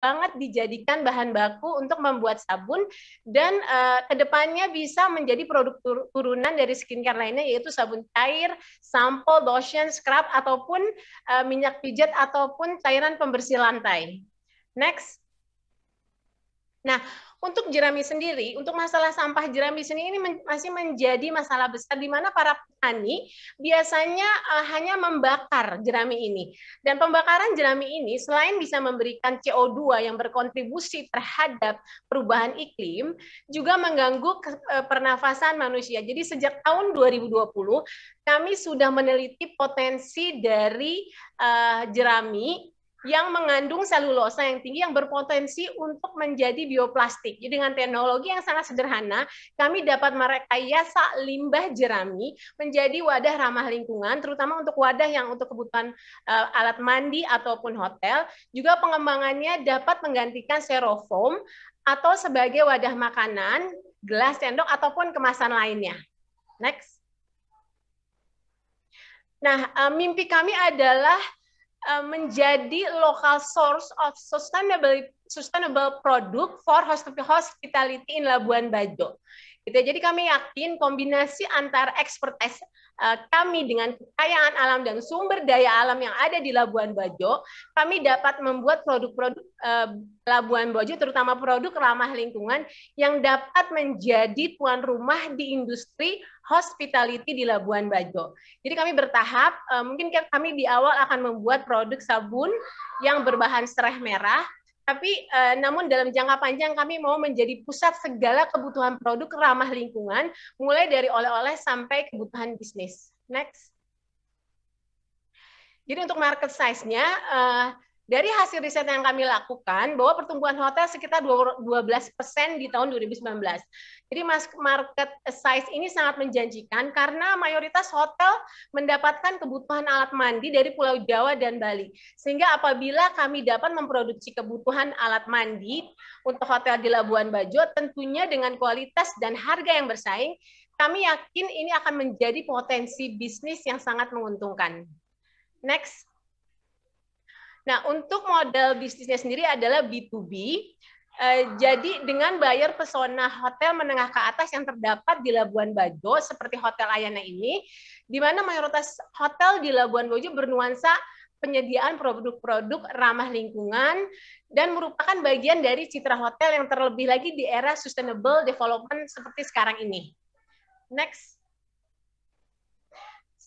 banget dijadikan bahan baku untuk membuat sabun dan kedepannya bisa menjadi produk turunan dari skincare lainnya, yaitu sabun cair, sampo, lotion, scrub, ataupun minyak pijat ataupun cairan pembersih lantai. Next. Nah, untuk jerami sendiri, untuk masalah sampah jerami sendiri ini masih menjadi masalah besar di mana para petani biasanya hanya membakar jerami ini. Dan pembakaran jerami ini selain bisa memberikan CO2 yang berkontribusi terhadap perubahan iklim, juga mengganggu pernafasan manusia. Jadi sejak tahun 2020 kami sudah meneliti potensi dari jerami yang mengandung selulosa yang tinggi yang berpotensi untuk menjadi bioplastik. Jadi dengan teknologi yang sangat sederhana, kami dapat merekayasa limbah jerami menjadi wadah ramah lingkungan, terutama untuk wadah yang untuk kebutuhan alat mandi ataupun hotel. Juga pengembangannya dapat menggantikan styrofoam atau sebagai wadah makanan, gelas, sendok, ataupun kemasan lainnya. Next. Nah, mimpi kami adalah menjadi local source of sustainable product for hospitality in Labuan Bajo. Gitu. Jadi kami yakin kombinasi antara expertise kami dengan kekayaan alam dan sumber daya alam yang ada di Labuan Bajo, kami dapat membuat produk-produk Labuan Bajo, terutama produk ramah lingkungan yang dapat menjadi tuan rumah di industri hospitality di Labuan Bajo. Jadi kami bertahap, mungkin kami di awal akan membuat produk sabun yang berbahan serai merah, tapi namun dalam jangka panjang kami mau menjadi pusat segala kebutuhan produk ramah lingkungan, mulai dari oleh-oleh sampai kebutuhan bisnis. Next. Jadi untuk market size-nya, dari hasil riset yang kami lakukan, bahwa pertumbuhan hotel sekitar 12% di tahun 2019. Jadi market size ini sangat menjanjikan karena mayoritas hotel mendapatkan kebutuhan alat mandi dari Pulau Jawa dan Bali. Sehingga apabila kami dapat memproduksi kebutuhan alat mandi untuk hotel di Labuan Bajo, tentunya dengan kualitas dan harga yang bersaing, kami yakin ini akan menjadi potensi bisnis yang sangat menguntungkan. Next. Nah, untuk model bisnisnya sendiri adalah B2B. Jadi dengan bayar pesona hotel menengah ke atas yang terdapat di Labuan Bajo, seperti Hotel Ayana ini, di mana mayoritas hotel di Labuan Bajo bernuansa penyediaan produk-produk ramah lingkungan dan merupakan bagian dari citra hotel yang terlebih lagi di era sustainable development seperti sekarang ini. Next.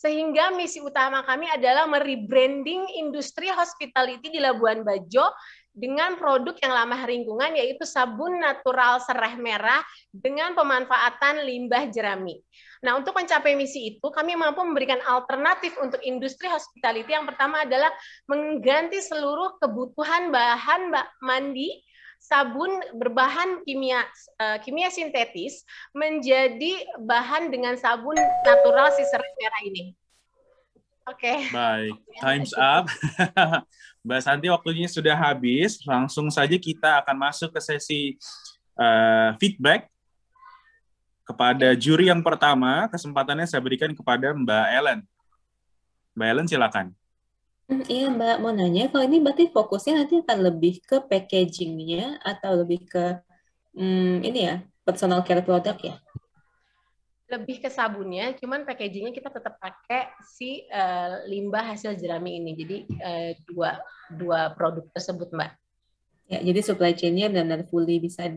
Sehingga misi utama kami adalah merebranding industri hospitality di Labuan Bajo dengan produk yang ramah lingkungan, yaitu sabun natural serai merah dengan pemanfaatan limbah jerami. Nah, untuk mencapai misi itu, kami mampu memberikan alternatif untuk industri hospitality. Yang pertama adalah mengganti seluruh kebutuhan bahan mandi sabun berbahan kimia sintetis menjadi bahan dengan sabun natural si serai merah ini. Oke. Baik, time's up. Mbak Santi, waktunya sudah habis. Langsung saja kita akan masuk ke sesi feedback kepada juri yang pertama. Kesempatannya saya berikan kepada Mbak Ellen. Mbak Ellen, silakan. Iya Mbak, mau nanya, kalau ini berarti fokusnya nanti akan lebih ke packaging-nya atau lebih ke ini ya, personal care product ya? Lebih ke sabunnya, cuman packagingnya kita tetap pakai si limbah hasil jerami ini. Jadi dua produk tersebut, Mbak. Ya, jadi supply chain-nya benar-benar fully bisa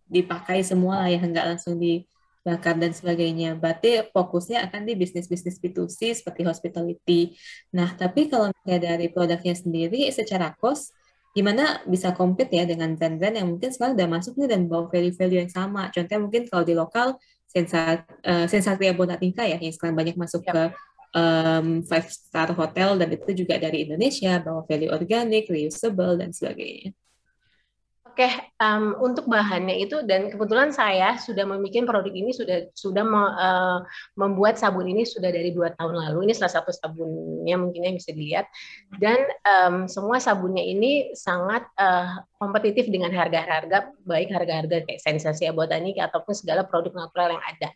dipakai semua lah ya, nggak langsung dibakar dan sebagainya. Berarti fokusnya akan di bisnis-bisnis B2C seperti hospitality. Nah, tapi kalau misalnya dari produknya sendiri secara cost, gimana bisa compete ya dengan brand-brand yang mungkin sekarang udah masuk nih dan bawa value-value yang sama. Contohnya mungkin kalau di lokal, Sensatria Bonatica ya, yang sekarang banyak masuk ke 5-star hotel, dan itu juga dari Indonesia, bawa value organik, reusable, dan sebagainya. Oke, untuk bahannya itu, dan kebetulan saya sudah membuat produk ini, sudah membuat sabun ini sudah dari 2 tahun lalu. Ini salah satu sabunnya mungkin yang bisa dilihat. Dan semua sabunnya ini sangat kompetitif dengan harga-harga, baik harga-harga kayak Sensasia Botanica ataupun segala produk natural yang ada.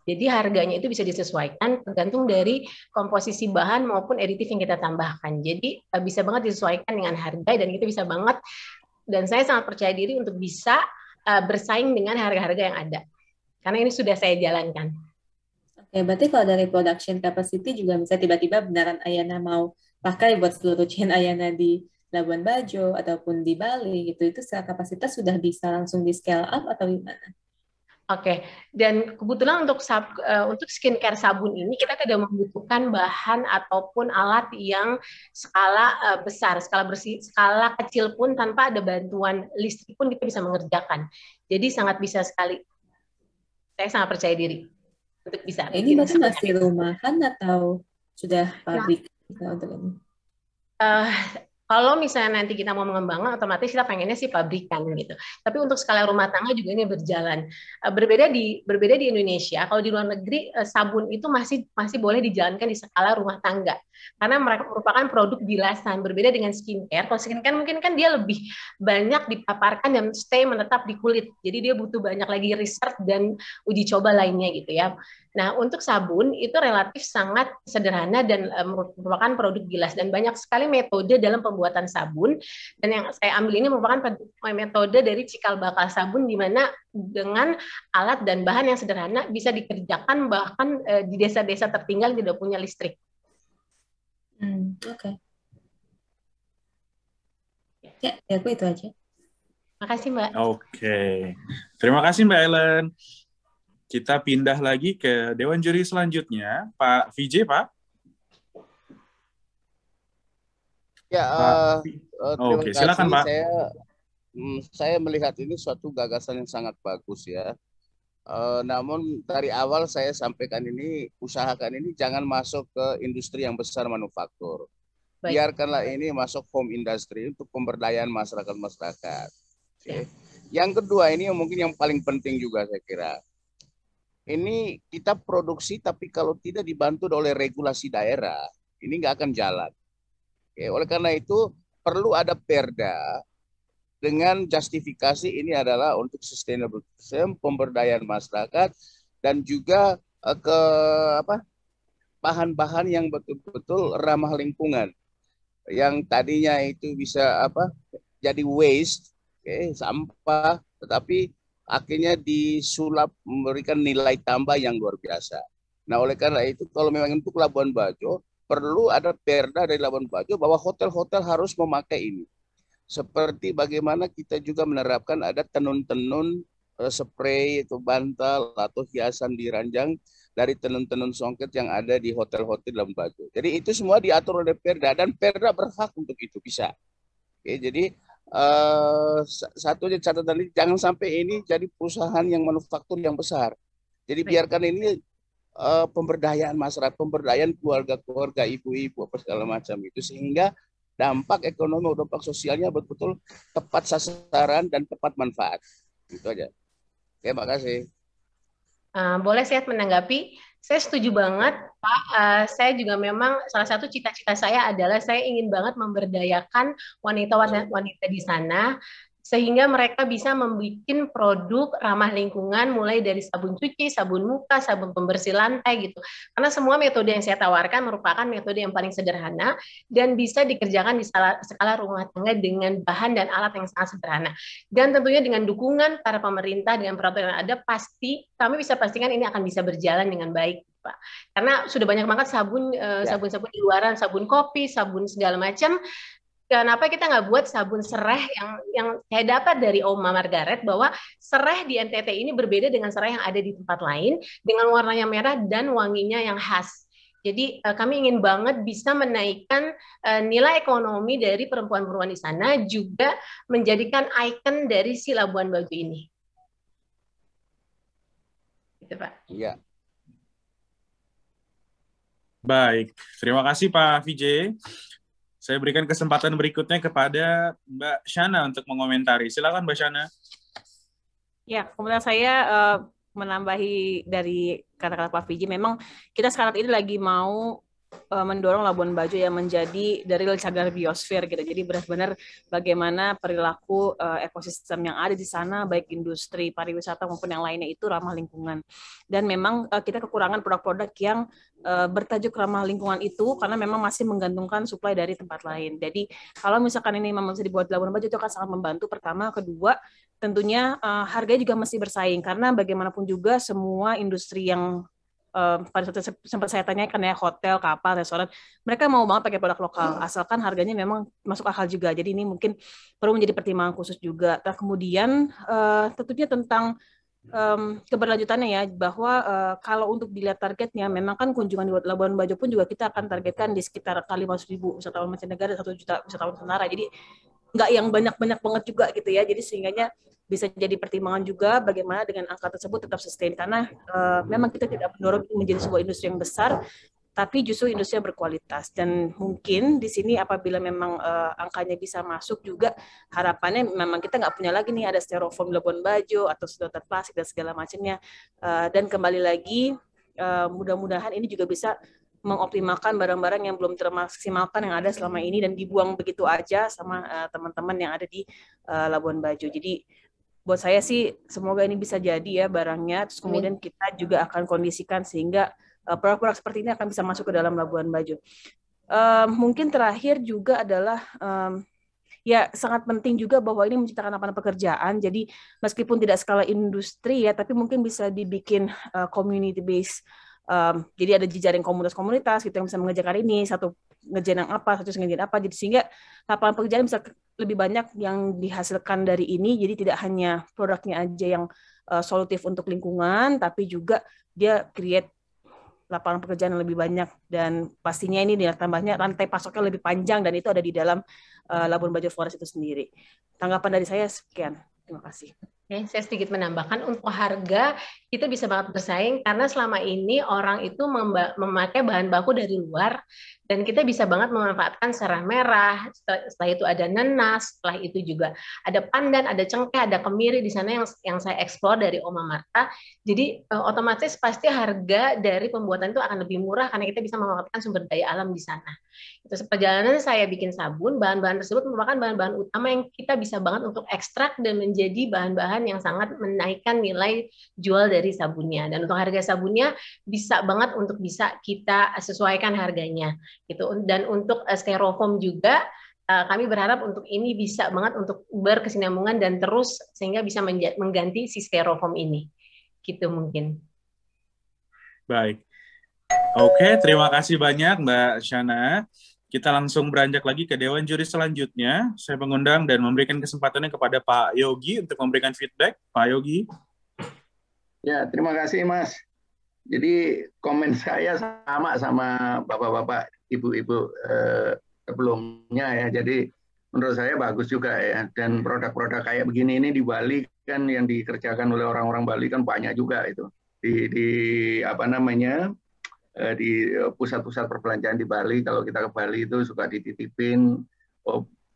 Jadi harganya itu bisa disesuaikan tergantung dari komposisi bahan maupun aditif yang kita tambahkan. Jadi bisa banget disesuaikan dengan harga dan itu bisa banget, dan saya sangat percaya diri untuk bisa bersaing dengan harga-harga yang ada. Karena ini sudah saya jalankan. Oke, berarti kalau dari production capacity juga bisa tiba-tiba beneran Ayana mau pakai buat seluruh chain Ayana di Labuan Bajo ataupun di Bali gitu, itu secara kapasitas sudah bisa langsung di scale up atau gimana? Oke, dan kebetulan untuk skincare sabun ini kita tidak membutuhkan bahan ataupun alat yang skala besar, skala kecil pun tanpa ada bantuan listrik pun kita bisa mengerjakan. Jadi sangat bisa sekali. Saya sangat percaya diri untuk bisa. Ini berarti masih rumahan atau sudah pabrik untuk ini? Kalau misalnya nanti kita mau mengembangkan, otomatis kita pengennya sih pabrikan gitu. Tapi untuk skala rumah tangga juga ini berjalan. Berbeda di Indonesia. Kalau di luar negeri sabun itu masih boleh dijalankan di skala rumah tangga karena mereka merupakan produk bilasan. Berbeda dengan skincare. Kalau skincare mungkin kan dia lebih banyak dipaparkan dan stay menetap di kulit. Jadi dia butuh banyak lagi research dan uji coba lainnya gitu ya. Nah, untuk sabun itu relatif sangat sederhana dan merupakan produk bilas dan banyak sekali metode dalam pembuatan sabun, dan yang saya ambil ini merupakan metode dari cikal bakal sabun di mana dengan alat dan bahan yang sederhana bisa dikerjakan bahkan di desa-desa tertinggal tidak punya listrik. Oke. Ya, aku itu aja. Makasih Mbak. Oke. Terima kasih Mbak Ellen. Kita pindah lagi ke Dewan Juri selanjutnya, Pak VJ, Pak. Ya, Oke, silakan Pak. Saya melihat ini suatu gagasan yang sangat bagus ya. Namun dari awal saya sampaikan ini, usahakan ini jangan masuk ke industri yang besar manufaktur. Baik. Biarkanlah ini masuk home industry untuk pemberdayaan masyarakat-masyarakat. Okay. Yang kedua ini mungkin yang paling penting juga saya kira. Ini kita produksi tapi kalau tidak dibantu oleh regulasi daerah, ini nggak akan jalan. Oke, oleh karena itu perlu ada perda dengan justifikasi ini adalah untuk sustainable tourism, pemberdayaan masyarakat, dan juga bahan-bahan yang betul-betul ramah lingkungan. Yang tadinya itu bisa jadi waste, sampah, tetapi akhirnya disulap memberikan nilai tambah yang luar biasa. Nah, oleh karena itu kalau memang untuk Labuan Bajo perlu ada perda dari Labuan Bajo bahwa hotel-hotel harus memakai ini. Seperti bagaimana kita juga menerapkan ada tenun-tenun spray atau bantal atau hiasan di ranjang dari tenun-tenun songket yang ada di hotel-hotel Labuan Bajo. Jadi itu semua diatur oleh perda dan perda berhak untuk itu bisa. Oke, jadi satunya catatan ini jangan sampai ini jadi perusahaan yang manufaktur yang besar. Jadi biarkan ini pemberdayaan masyarakat, pemberdayaan keluarga-keluarga, ibu-ibu apa segala macam itu sehingga dampak ekonomi, dampak sosialnya betul-betul tepat sasaran dan tepat manfaat. Itu aja. Oke, makasih. Boleh saya menanggapi? Saya setuju banget, Pak. Saya juga memang salah satu cita-cita saya adalah saya ingin banget memberdayakan wanita-wanita di sana sehingga mereka bisa membuat produk ramah lingkungan mulai dari sabun cuci, sabun muka, sabun pembersih lantai gitu. Karena semua metode yang saya tawarkan merupakan metode yang paling sederhana dan bisa dikerjakan di skala rumah tangga dengan bahan dan alat yang sangat sederhana. Dan tentunya dengan dukungan para pemerintah dengan peraturan yang ada, pasti kami bisa pastikan ini akan bisa berjalan dengan baik, Pak. Karena sudah banyak banget sabun-sabun di luaran, sabun kopi, sabun segala macam. Kenapa kita nggak buat sabun serai yang saya dapat dari Oma Margaret bahwa serai di NTT ini berbeda dengan serai yang ada di tempat lain dengan warnanya merah dan wanginya yang khas. Jadi kami ingin banget bisa menaikkan nilai ekonomi dari perempuan-perempuan di sana juga menjadikan ikon dari si Labuan Bajo ini. Gitu, Pak. Iya. Baik, terima kasih Pak VJ. Saya berikan kesempatan berikutnya kepada Mbak Shana untuk mengomentari. Silakan Mbak Shana. Ya, kemudian saya menambahi dari kata-kata Pak VJ, memang kita sekarang ini lagi mau mendorong Labuan Bajo yang menjadi dari cagar biosfer gitu. Jadi benar-benar bagaimana perilaku ekosistem yang ada di sana, baik industri pariwisata maupun yang lainnya itu ramah lingkungan. Dan memang kita kekurangan produk-produk yang bertajuk ramah lingkungan itu karena memang masih menggantungkan suplai dari tempat lain. Jadi kalau misalkan ini memang bisa dibuat di Labuan Bajo itu akan sangat membantu. Pertama, kedua tentunya harganya juga mesti bersaing karena bagaimanapun juga semua industri yang pada saat sempat saya tanyakan ya, hotel, kapal, restoran, mereka mau banget pakai produk lokal, asalkan harganya memang masuk akal juga. Jadi ini mungkin perlu menjadi pertimbangan khusus juga. Nah, kemudian tentunya tentang keberlanjutannya ya, bahwa kalau untuk dilihat targetnya, memang kan kunjungan di Labuan Bajo pun juga kita akan targetkan di sekitar 500.000 wisatawan mancanegara, 1 juta wisatawan Nusantara. Jadi nggak yang banyak-banyak banget juga gitu ya. Jadi sehingganya bisa jadi pertimbangan juga bagaimana dengan angka tersebut tetap sustain karena memang kita tidak mendorong menjadi sebuah industri yang besar, tapi justru industri yang berkualitas. Dan mungkin di sini apabila memang angkanya bisa masuk juga, harapannya memang kita nggak punya lagi nih ada styrofoam di Labuan Bajo atau sedotan plastik dan segala macamnya. Dan kembali lagi mudah-mudahan ini juga bisa mengoptimalkan barang-barang yang belum termaksimalkan yang ada selama ini dan dibuang begitu aja sama teman-teman yang ada di Labuan Bajo. Jadi buat saya sih semoga ini bisa jadi ya barangnya, terus kemudian kita juga akan kondisikan sehingga produk-produk seperti ini akan bisa masuk ke dalam Labuan Bajo. Mungkin terakhir juga adalah ya sangat penting juga bahwa ini menciptakan lapangan pekerjaan. Jadi meskipun tidak skala industri ya, tapi mungkin bisa dibikin community based. Jadi ada jejaring komunitas-komunitas gitu yang bisa mengerjakan ini, satu ngerjain yang apa, satu ngerjain apa, jadi sehingga lapangan pekerjaan bisa lebih banyak yang dihasilkan dari ini. Jadi tidak hanya produknya aja yang solutif untuk lingkungan, tapi juga dia create lapangan pekerjaan yang lebih banyak, dan pastinya ini tambahnya rantai pasoknya lebih panjang dan itu ada di dalam Labuan Bajo Forest itu sendiri. Tanggapan dari saya sekian. Terima kasih. Oke, saya sedikit menambahkan untuk harga kita bisa banget bersaing karena selama ini orang itu memakai bahan baku dari luar dan kita bisa banget memanfaatkan serah merah, setelah itu ada nenas, setelah itu juga ada pandan, ada cengkeh, ada kemiri di sana yang saya eksplor dari Oma Marta. Jadi otomatis pasti harga dari pembuatan itu akan lebih murah karena kita bisa memanfaatkan sumber daya alam di sana. Itu perjalanan saya bikin sabun, bahan-bahan tersebut merupakan bahan-bahan utama yang kita bisa banget untuk ekstrak dan menjadi bahan-bahan yang sangat menaikkan nilai jual dari sabunnya. Dan untuk harga sabunnya bisa banget untuk bisa kita sesuaikan harganya gitu. Dan untuk styrofoam juga kami berharap untuk ini bisa banget untuk berkesinambungan dan terus sehingga bisa mengganti si styrofoam ini. Gitu mungkin. Baik. Oke, terima kasih banyak Mbak Shana. Kita langsung beranjak lagi ke Dewan Juri selanjutnya. Saya mengundang dan memberikan kesempatannya kepada Pak Yogi untuk memberikan feedback. Pak Yogi. Ya, terima kasih Mas. Jadi komen saya sama bapak-bapak, ibu-ibu sebelumnya ya. Jadi menurut saya bagus juga ya. Dan produk-produk kayak begini ini di Bali kan yang dikerjakan oleh orang-orang Bali kan banyak juga itu. Di apa namanya? Di pusat-pusat perbelanjaan di Bali, kalau kita ke Bali itu suka dititipin,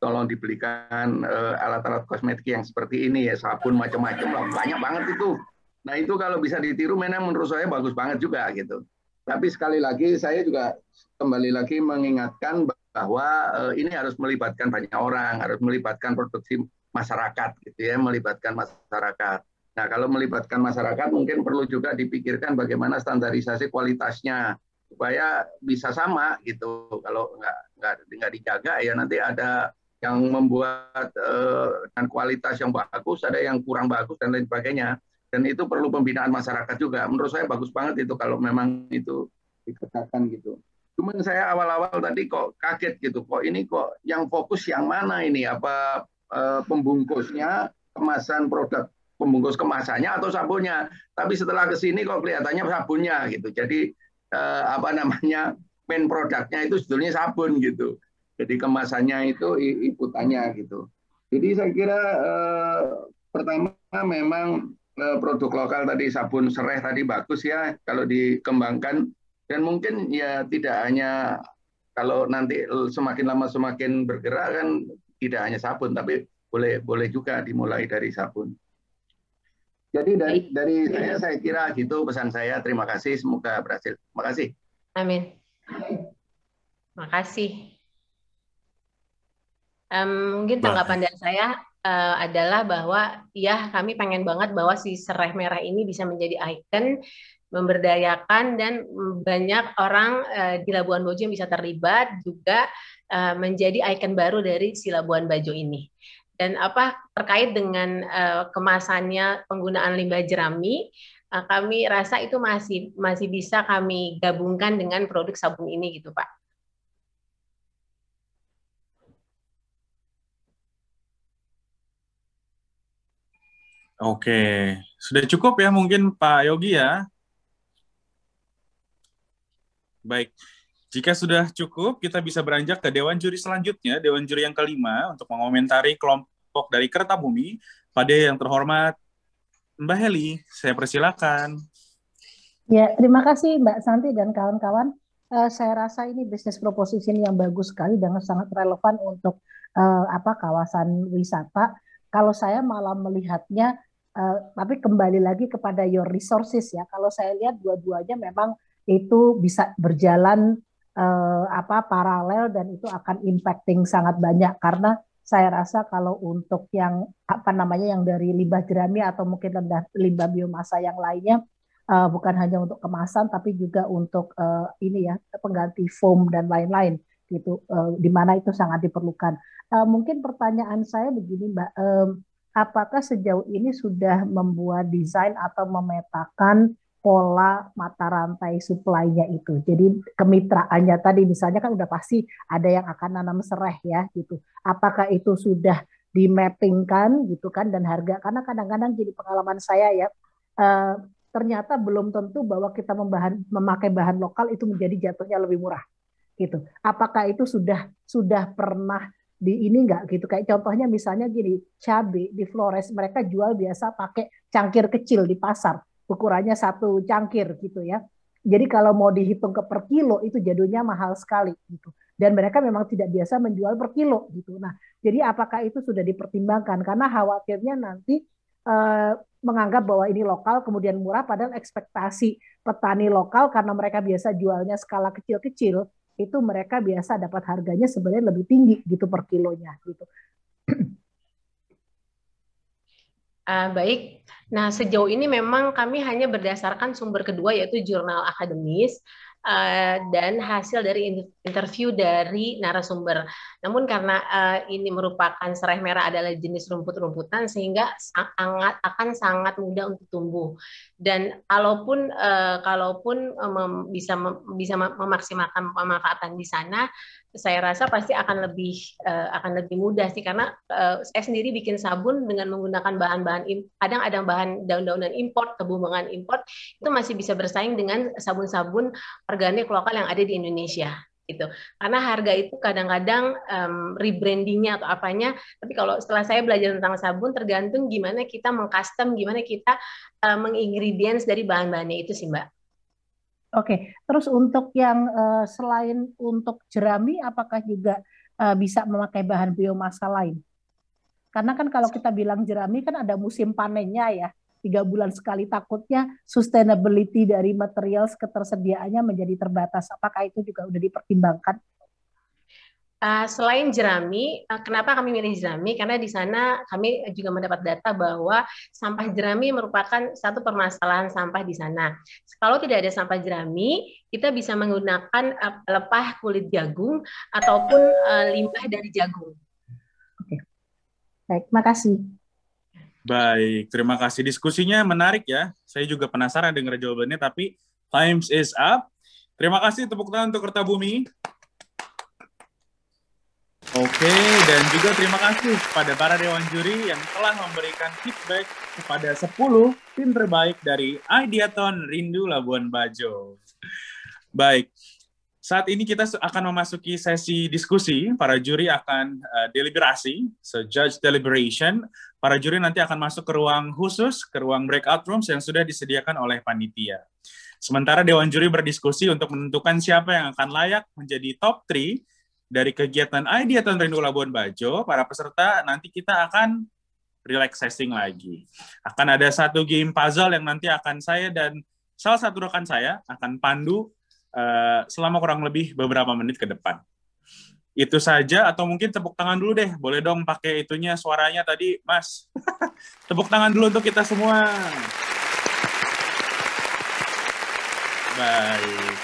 tolong dibelikan alat-alat kosmetik yang seperti ini ya, sabun macam-macam, banyak banget itu. Nah itu kalau bisa ditiru, memang menurut saya bagus banget juga gitu. Tapi sekali lagi saya juga kembali lagi mengingatkan bahwa ini harus melibatkan banyak orang, harus melibatkan produksi masyarakat gitu ya, melibatkan masyarakat. Nah, kalau melibatkan masyarakat mungkin perlu juga dipikirkan bagaimana standarisasi kualitasnya supaya bisa sama gitu. Kalau nggak dijaga ya nanti ada yang membuat dengan kualitas yang bagus, ada yang kurang bagus dan lain sebagainya. Dan itu perlu pembinaan masyarakat juga. Menurut saya bagus banget itu kalau memang itu dikerjakan gitu. Cuman saya awal-awal tadi kok kaget gitu. Kok ini kok yang fokus yang mana ini? Apa pembungkusnya, kemasan produk pembungkus kemasannya atau sabunnya, tapi setelah ke sini kok kelihatannya sabunnya gitu. Jadi apa namanya main produknya itu sebetulnya sabun gitu. Jadi kemasannya itu ikutannya gitu. Jadi saya kira pertama memang produk lokal tadi sabun sereh tadi bagus ya kalau dikembangkan dan mungkin ya tidak hanya kalau nanti semakin lama semakin bergerak kan tidak hanya sabun tapi boleh juga dimulai dari sabun. Jadi dari saya kira gitu pesan saya. Terima kasih, semoga berhasil. Terima kasih. Amin. Makasih. Mungkin tanggapan dari saya adalah bahwa ya kami pengen banget bahwa si serai merah ini bisa menjadi ikon, memberdayakan, dan banyak orang di Labuan Bajo yang bisa terlibat juga menjadi ikon baru dari si Labuan Bajo ini. Dan terkait dengan kemasannya penggunaan limbah jerami, kami rasa itu masih bisa kami gabungkan dengan produk sabun ini gitu Pak. Oke, sudah cukup ya mungkin Pak Yogi ya. Baik, jika sudah cukup, kita bisa beranjak ke Dewan Juri selanjutnya, Dewan Juri yang kelima, untuk mengomentari kelompok dari Kertabumi. Pada yang terhormat, Mbak Heli, saya persilakan. Ya, terima kasih Mbak Santi dan kawan-kawan. Saya rasa ini bisnis proposition yang bagus sekali dan sangat relevan untuk kawasan wisata. Kalau saya malah melihatnya, tapi kembali lagi kepada your resources ya. Kalau saya lihat dua-duanya memang itu bisa berjalan paralel dan itu akan impacting sangat banyak, karena saya rasa kalau untuk yang yang dari limbah jerami atau mungkin limbah biomasa yang lainnya, bukan hanya untuk kemasan tapi juga untuk pengganti foam dan lain-lain gitu, di mana itu sangat diperlukan. Mungkin pertanyaan saya begini Mbak, apakah sejauh ini sudah membuat desain atau memetakan pola mata rantai supply-nya itu? Jadi kemitraannya tadi misalnya kan udah pasti ada yang akan nanam serai ya gitu. Apakah itu sudah di-mappingkan gitu kan, dan harga, karena kadang-kadang jadi pengalaman saya ya, ternyata belum tentu bahwa kita memakai bahan lokal itu menjadi jatuhnya lebih murah gitu. Apakah itu sudah pernah di ini enggak gitu, kayak contohnya misalnya gini, cabai di Flores mereka jual biasa pakai cangkir kecil di pasar, ukurannya 1 cangkir gitu ya. Jadi kalau mau dihitung ke per kilo itu jadinya mahal sekali gitu. Dan mereka memang tidak biasa menjual per kilo gitu. Nah, jadi apakah itu sudah dipertimbangkan? Karena khawatirnya nanti menganggap bahwa ini lokal kemudian murah, padahal ekspektasi petani lokal karena mereka biasa jualnya skala kecil-kecil, itu mereka biasa dapat harganya sebenarnya lebih tinggi gitu per kilonya gitu. Baik, nah sejauh ini memang kami hanya berdasarkan sumber kedua yaitu jurnal akademis dan hasil dari interview dari narasumber. Namun karena ini merupakan serai merah adalah jenis rumput-rumputan sehingga akan sangat mudah untuk tumbuh. Dan kalaupun bisa memaksimalkan pemanfaatan di sana, saya rasa pasti akan lebih mudah sih, karena saya sendiri bikin sabun dengan menggunakan bahan-bahan, kadang ada bahan daun-daunan import, tebu-bungan import, itu masih bisa bersaing dengan sabun-sabun organik lokal yang ada di Indonesia gitu. Karena harga itu kadang-kadang rebrandingnya atau apanya, tapi kalau setelah saya belajar tentang sabun, tergantung gimana kita mengcustom, gimana kita mengingredients dari bahan-bahannya itu sih Mbak. Oke, terus untuk yang selain untuk jerami, apakah juga bisa memakai bahan biomasa lain? Karena kan kalau kita bilang jerami kan ada musim panennya ya, 3 bulan sekali, takutnya sustainability dari material ketersediaannya menjadi terbatas. Apakah itu juga sudah dipertimbangkan? Selain jerami, kenapa kami milih jerami? Karena di sana kami juga mendapat data bahwa sampah jerami merupakan satu permasalahan sampah di sana. Kalau tidak ada sampah jerami, kita bisa menggunakan pelepah kulit jagung ataupun limbah dari jagung. Oke, baik, makasih. Baik, terima kasih. Diskusinya menarik ya. Saya juga penasaran dengar jawabannya, tapi times is up. Terima kasih, tepuk tangan untuk Kertabumi. Oke, dan juga terima kasih kepada para dewan juri yang telah memberikan feedback kepada 10 tim terbaik dari Ideathon Rindu Labuan Bajo. Baik, saat ini kita akan memasuki sesi diskusi. Para juri akan deliberasi, so judge deliberation. Para juri nanti akan masuk ke ruang khusus, ke ruang breakout rooms yang sudah disediakan oleh panitia. Sementara dewan juri berdiskusi untuk menentukan siapa yang akan layak menjadi top 3 dari kegiatan Ideathon Rindu Labuan Bajo. Para peserta nanti kita akan relaxing lagi. Akan ada satu game puzzle yang nanti akan saya dan salah satu rekan saya akan pandu selama kurang lebih beberapa menit ke depan. Itu saja, atau mungkin tepuk tangan dulu deh. Boleh dong pakai itunya, suaranya tadi, Mas. Tepuk tangan dulu untuk kita semua. Baik.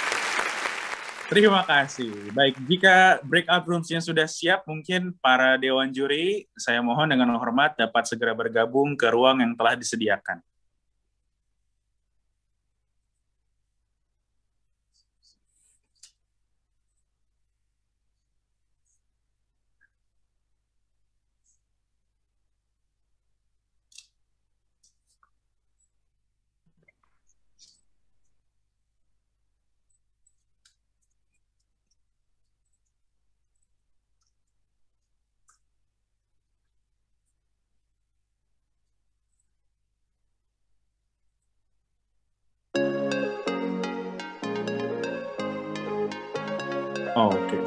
Terima kasih. Baik, jika breakout rooms-nya sudah siap, mungkin para Dewan Juri, saya mohon dengan hormat dapat segera bergabung ke ruang yang telah disediakan. Oh, oke.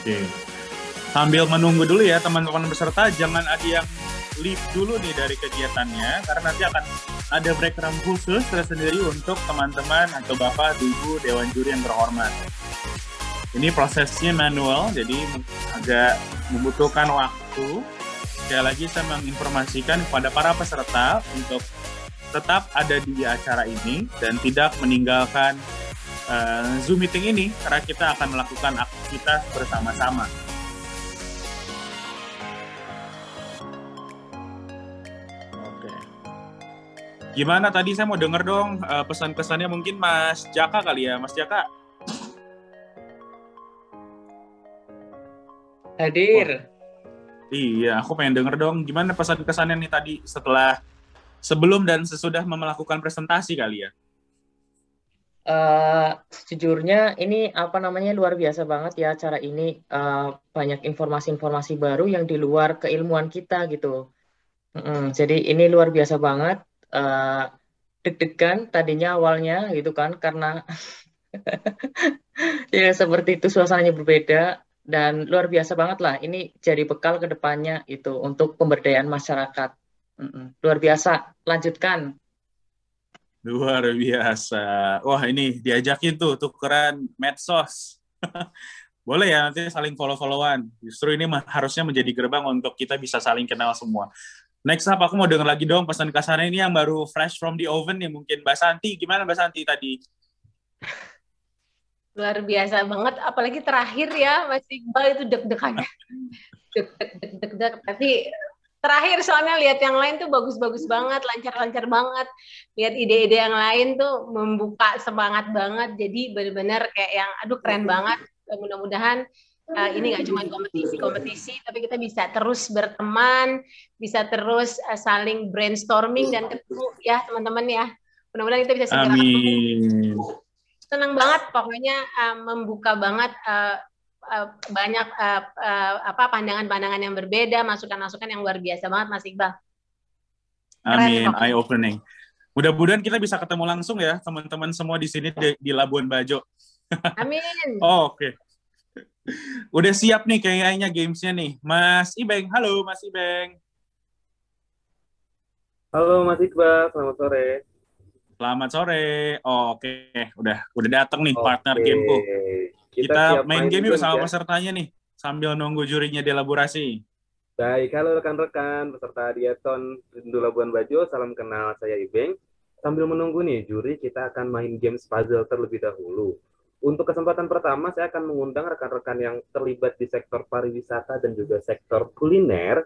Oke. Sambil menunggu dulu ya teman-teman peserta, jangan ada yang leave dulu nih dari kegiatannya, karena nanti akan ada break room khusus tersendiri untuk teman-teman atau Bapak, Ibu, Dewan Juri yang terhormat. Ini prosesnya manual, jadi agak membutuhkan waktu. Sekali lagi saya menginformasikan kepada para peserta untuk tetap ada di acara ini dan tidak meninggalkan Zoom meeting ini, karena kita akan melakukan aktivitas bersama-sama. Oke. Gimana tadi, saya mau denger dong pesan-pesannya, mungkin Mas Jaka kali ya, Mas Jaka. Hadir. Iya, aku pengen denger dong gimana pesan-kesannya nih tadi sebelum dan sesudah melakukan presentasi kali ya. Sejujurnya ini luar biasa banget ya acara ini, banyak informasi-informasi baru yang di luar keilmuan kita gitu. Jadi ini luar biasa banget, deg-degan tadinya awalnya gitu kan, karena ya seperti itu, suasananya berbeda dan luar biasa banget lah. Ini jadi bekal ke depannya itu untuk pemberdayaan masyarakat. Luar biasa, lanjutkan. Luar biasa. Wah, ini diajakin tukeran medsos. Boleh ya nanti saling follow-followan. Justru ini harusnya menjadi gerbang untuk kita bisa saling kenal semua. Next up, aku mau denger lagi dong pesan kesannya ini yang baru fresh from the oven nih, mungkin Mbak Santi. Gimana Mbak Santi tadi? Luar biasa banget, apalagi terakhir ya, Mas Iqbal itu deg-degannya. Deg-deg. Tapi terakhir soalnya lihat yang lain tuh bagus-bagus banget, lancar-lancar banget. Lihat ide-ide yang lain tuh membuka semangat banget. Jadi benar-benar kayak yang aduh keren banget. Mudah-mudahan ini nggak cuma kompetisi, tapi kita bisa terus berteman, bisa terus saling brainstorming dan ketemu ya teman-teman ya. Mudah-mudahan kita bisa segera Amin. Senang banget pokoknya, membuka banget banyak pandangan-pandangan yang berbeda, masukan-masukan yang luar biasa banget, Mas Iqbal. Amin, eye opening. Mudah-mudahan kita bisa ketemu langsung ya teman-teman semua di sini di Labuan Bajo. Amin. Oh, oke. Udah siap nih kayaknya gamesnya nih. Mas Ibeng, halo Mas Ibeng. Halo Mas Iqbal, selamat sore. Selamat sore. Oke, udah datang nih partner Oke, gameku. kita Kita siap main game yuk games sama ya. pesertanya nih, sambil nunggu jurinya dielaborasi. Baik, halo rekan-rekan peserta Diaton Rindu Labuan Bajo, salam kenal, saya Ibeng. Sambil menunggu nih juri, kita akan main games puzzle terlebih dahulu. Untuk kesempatan pertama, saya akan mengundang rekan-rekan yang terlibat di sektor pariwisata dan juga sektor kuliner.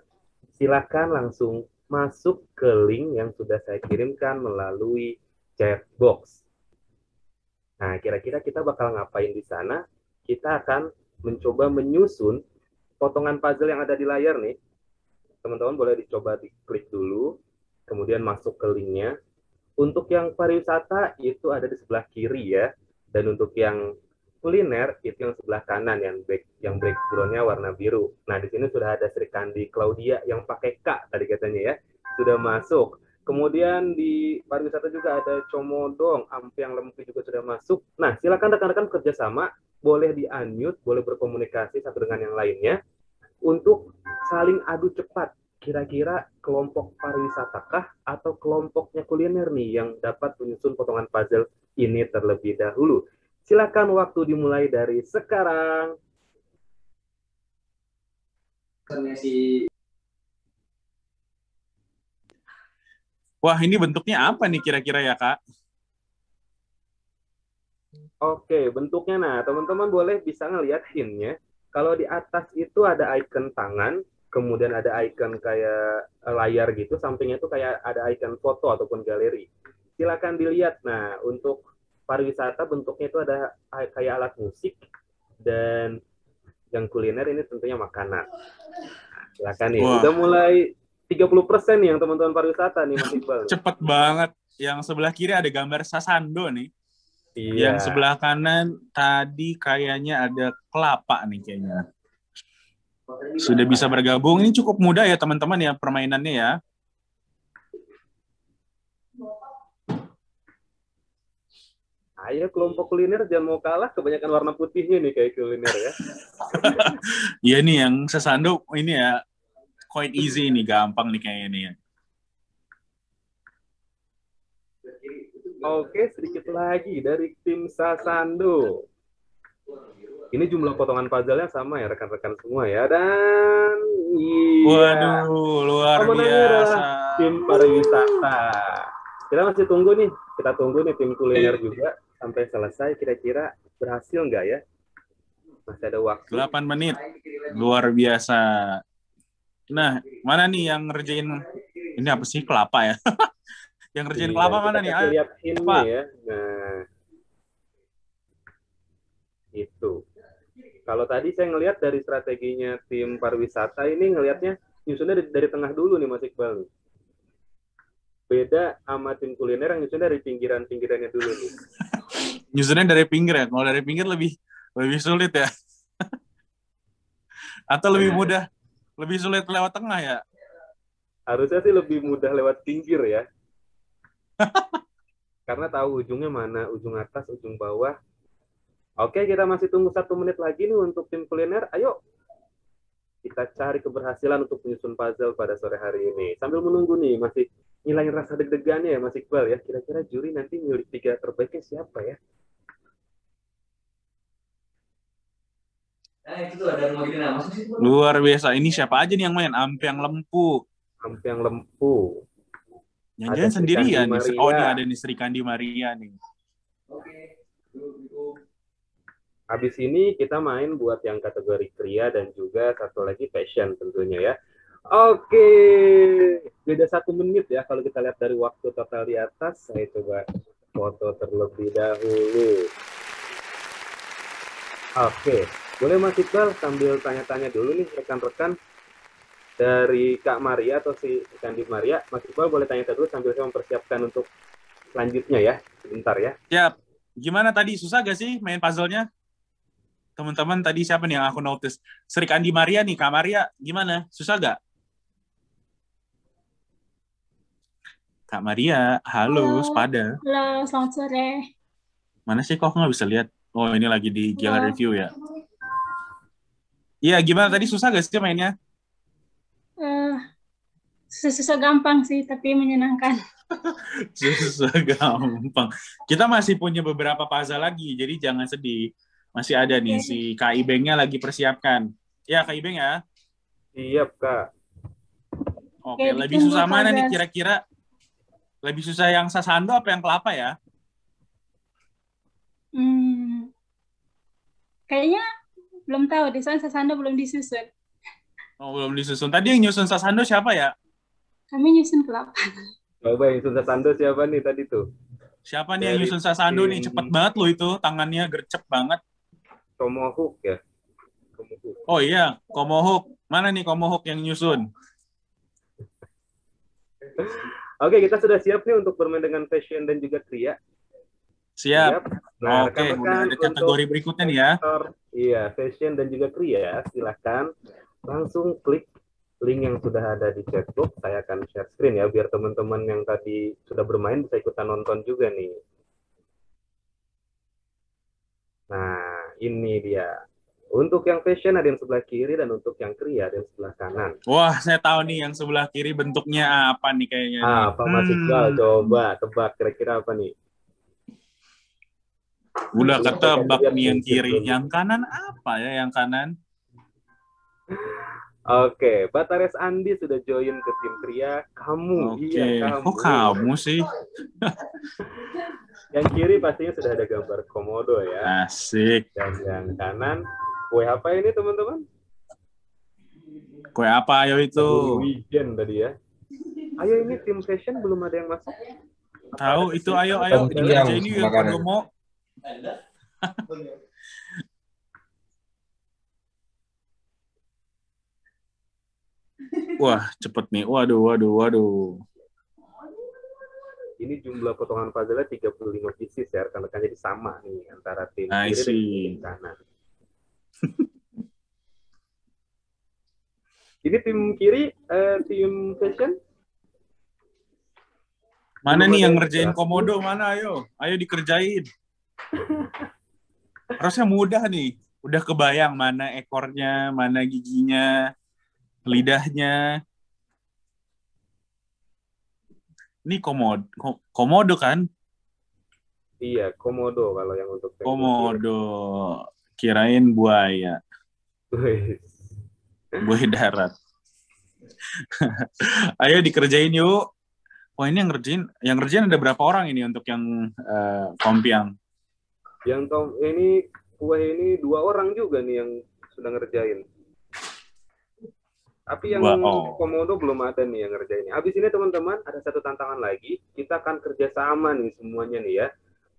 Silakan langsung masuk ke link yang sudah saya kirimkan melalui chat box. Nah, kira-kira kita bakal ngapain di sana? Kita akan mencoba menyusun potongan puzzle yang ada di layar nih. Teman-teman boleh dicoba diklik dulu, kemudian masuk ke linknya. Untuk yang pariwisata itu ada di sebelah kiri ya, dan untuk yang kuliner itu yang sebelah kanan yang background-nya warna biru. Nah, di sini sudah ada Sri Kandi Claudia yang pakai K tadi katanya ya, sudah masuk. Kemudian di pariwisata juga ada Comodong, Ampiang Lempi juga sudah masuk. Nah, silakan rekan-rekan kerjasama, boleh di-unmute, boleh berkomunikasi satu dengan yang lainnya untuk saling adu cepat. Kira-kira kelompok pariwisatakah atau kelompoknya kuliner nih yang dapat menyusun potongan puzzle ini terlebih dahulu. Silakan waktu dimulai dari sekarang. Wah, ini bentuknya apa nih kira-kira ya, Kak? Oke, bentuknya. Nah, teman-teman boleh bisa ngelihat hint-nya. Kalau di atas itu ada icon tangan, kemudian ada icon kayak layar gitu, sampingnya itu kayak ada icon foto ataupun galeri. Silakan dilihat. Nah, untuk pariwisata bentuknya itu ada kayak alat musik, dan yang kuliner ini tentunya makanan. Nah, silakan nih. Wah. Udah mulai 30% nih yang teman-teman pariwisata nih, Mas Iqbal. Cepet banget. Yang sebelah kiri ada gambar sasando nih. Iya. Yang sebelah kanan tadi kayaknya ada kelapa nih kayaknya. Sudah bisa bergabung. Ini cukup mudah ya teman-teman ya permainannya ya. Ayo kelompok kuliner jangan mau kalah, kebanyakan warna putihnya nih kayak kuliner ya. Iya nih yang sasando ini ya quite easy nih, gampang nih kayaknya nih ya. Oke, sedikit lagi dari tim Sasando. Ini jumlah potongan puzzle-nya sama ya rekan-rekan semua ya. Dan iya. Waduh, luar pemenangnya adalah biasa. tim pariwisata. Kita masih tunggu nih. Kita tunggu nih tim kuliner juga sampai selesai. Kira-kira berhasil nggak ya? Masih ada waktu. 8 menit. Luar biasa. Nah, mana nih yang ngerjain ini apa sih, kelapa ya? Yang ngerjain kelapa mana nih? Kita lihat ini ya. Nah, itu. Kalau tadi saya ngelihat dari strateginya tim pariwisata ini ngelihatnya nyusunnya dari tengah dulu nih Mas Iqbal nih. Beda sama tim kuliner yang nyusunnya dari pinggiran-pinggirannya dulu nih. Nyusunnya dari pinggir ya? Kalau dari pinggir lebih sulit ya? Atau lebih mudah? Lebih sulit lewat tengah ya? Harusnya sih lebih mudah lewat pinggir ya. Karena tahu ujungnya mana, ujung atas, ujung bawah. Oke, kita masih tunggu 1 menit lagi nih untuk tim kuliner. Ayo, kita cari keberhasilan untuk menyusun puzzle pada sore hari ini. Sambil menunggu nih, masih ngilangin rasa deg-degannya ya Mas Iqbal ya. Kira-kira juri nanti milih 3 terbaiknya siapa ya? Luar biasa. Ini siapa aja nih yang main? Ampiang Lempu. Ampiang Lempu. Jangan sendirian nih. Oh, ini ada nih Sri Kandi Maria nih. Habis ini kita main buat yang kategori kria dan juga satu lagi fashion tentunya ya. Oke, beda 1 menit ya kalau kita lihat dari waktu total di atas. Saya coba foto terlebih dahulu. Oke, boleh Mas Iqbal sambil tanya-tanya dulu nih rekan-rekan dari Kak Maria atau si Kandi Maria. Mas Iqbal boleh tanya dulu sambil saya mempersiapkan untuk selanjutnya ya. Sebentar ya. Siap. Gimana tadi? Susah gak sih main puzzle-nya? Teman-teman tadi siapa nih yang aku notice? Sri Kandi Maria nih, Kak Maria. Gimana? Susah gak? Kak Maria, halo, Sepada. Halo, selamat sore. Mana sih kok nggak bisa lihat? Oh, ini lagi di gallery view ya. Iya, gimana tadi susah gak sih mainnya? Susah gampang sih, tapi menyenangkan. Susah gampang. Kita masih punya beberapa puzzle lagi, jadi jangan sedih. Masih ada nih, si Kak Ibengnya lagi persiapkan. Ya, Kak Ibeng ya? Siap, Kak. Oke, lebih susah mana nih kira-kira? Lebih susah yang sasando apa yang kelapa ya? Kayaknya belum tahu deh, soalnya sasando belum disusun. Oh, belum disusun. Tadi yang nyusun sasando siapa ya? Kami nyusun kelapa. Coba yang nyusun sasando siapa nih tadi tuh? Siapa nih yang nyusun sasando nih? Cepet banget loh itu, tangannya gercep banget. Komohuk ya? Komohuk. Oh iya, Komohuk. Mana nih Komohuk yang nyusun? Oke, kita sudah siap nih untuk bermain dengan fashion dan juga kriya. Siap. Nah, oke, udah ada kategori berikutnya nih ya. Iya, fashion dan juga kriya, silahkan langsung klik link yang sudah ada di chatbox. Saya akan share screen ya, biar teman-teman yang tadi sudah bermain bisa ikutan nonton juga nih. Nah, ini dia. Untuk yang fashion ada yang sebelah kiri, dan untuk yang kriya ada yang sebelah kanan. Wah, saya tahu nih yang sebelah kiri bentuknya apa nih kayaknya. Apa Mas Iqbal? Coba tebak kira-kira apa nih? Udah ketebak nih yang kiri. Yang kanan apa ya yang kanan? Oke, Batares Andi sudah join ke tim kriya. Kamu, iya kamu. Kok kamu sih? Yang kiri pastinya sudah ada gambar komodo ya. Asik. Dan yang kanan, kue apa ini teman-teman? Kue apa ayo itu? Weekend tadi ya. Ayo ini tim fashion belum ada yang masuk. Tahu itu ayo dikerjain yuk Kodomo. Wah, cepet nih. Waduh. Ini jumlah potongan puzzle-nya 35 pieces ya, rekan-rekan, jadi sama nih antara tim kiri dan tim kanan. Ini tim kiri, tim fashion. Mana nih yang ngerjain komodo? Mana ayo dikerjain. Harusnya mudah nih. Udah kebayang mana ekornya, mana giginya, lidahnya. Ini komodo kan? Iya, komodo kalau yang untuk komodo. Kirain buaya. Buaya darat. Ayo dikerjain yuk. Wah, ini yang ngerjain ada berapa orang ini untuk yang kompiang? Yang ini kue ini 2 orang juga nih yang sudah ngerjain. Tapi yang komodo belum ada nih yang ngerjain. Habis ini teman-teman ada satu tantangan lagi. Kita akan kerjasama nih semuanya nih ya.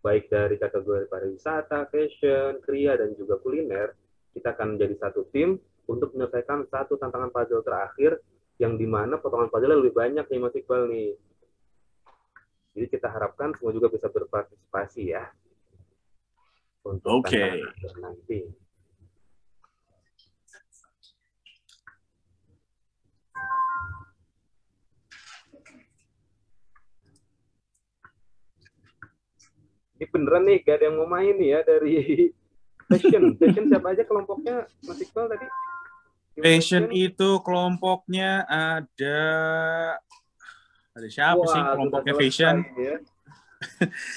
Baik dari kategori pariwisata, fashion, kriya, dan juga kuliner. Kita akan menjadi satu tim untuk menyelesaikan satu tantangan puzzle terakhir yang dimana potongan puzzle lebih banyak nih Mas Iqbal nih. Jadi kita harapkan semua juga bisa berpartisipasi ya. Untuk tantangan nanti. Ini beneran nih, gak ada yang mau main nih ya dari fashion. Fashion siapa aja kelompoknya, Mas Iqbal tadi? Fashion itu kelompoknya ada siapa sih kelompoknya fashion? Ya.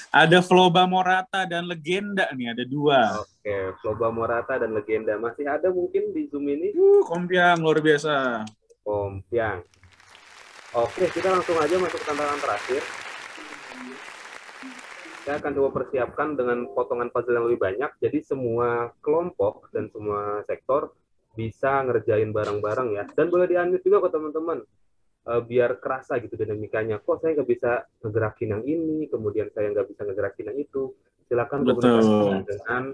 Ada Floba Morata dan Legenda nih, ada 2. Oke, Floba Morata dan Legenda. Masih ada mungkin di Zoom ini? Kompiang, luar biasa. Kompiang. Oke, kita langsung aja masuk ke tantangan terakhir. Saya akan coba persiapkan dengan potongan puzzle yang lebih banyak, jadi semua kelompok dan semua sektor bisa ngerjain bareng-bareng ya. Dan boleh di-unmute juga kok teman-teman, biar kerasa gitu dinamikanya. Kok saya nggak bisa ngegerakin yang ini, kemudian saya nggak bisa ngegerakin yang itu. Silakan komunikasi dengan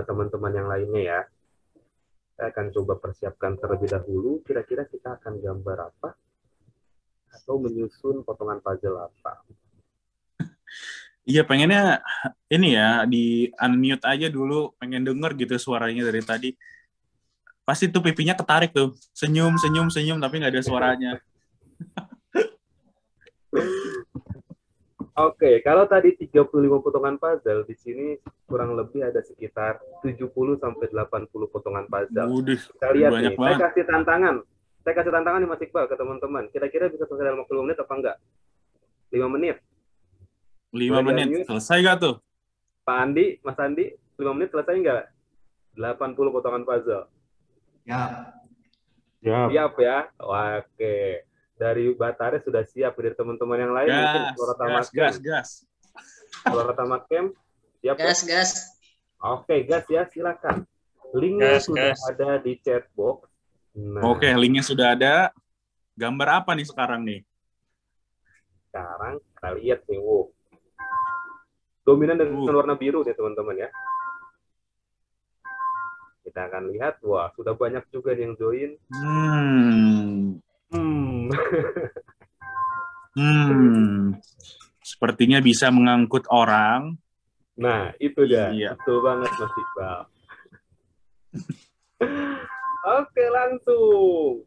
teman-teman yang lainnya ya. Saya akan coba persiapkan terlebih dahulu, kira-kira kita akan gambar apa, atau menyusun potongan puzzle apa. Iya, pengennya ini ya, di unmute aja dulu, pengen denger gitu suaranya dari tadi. Pasti tuh pipinya ketarik tuh, senyum, tapi nggak ada suaranya. Oke, kalau tadi 35 potongan puzzle, di sini kurang lebih ada sekitar 70 sampai 80 potongan puzzle. Waduh, Kita lihat banyak nih, banget. saya kasih tantangan nih Mas Iqbal ke teman-teman. Kira-kira bisa selesai dalam waktu 5 menit apa enggak? 5 menit. 5 Boleh menit. di-unmute? Selesai gak tuh? Pak Andi, Mas Andi, 5 menit selesai enggak? 80 potongan puzzle. Ya. Siap ya? Oke. Dari Batare sudah siap, dari teman-teman yang lain mungkin Gas. Suara Tamakem, siap ya? Gas. Oke, gas ya, silakan. Linknya sudah ada di chat box. Nah, Oke, linknya sudah ada. Gambar apa nih sekarang nih? sekarang kita lihat nih, wow. Dominan dengan warna biru nih teman-teman ya. Kita akan lihat, wah sudah banyak juga yang join. Sepertinya bisa mengangkut orang. Nah, itu dia. Iya. Betul banget Mas Iqbal. Oke, langsung.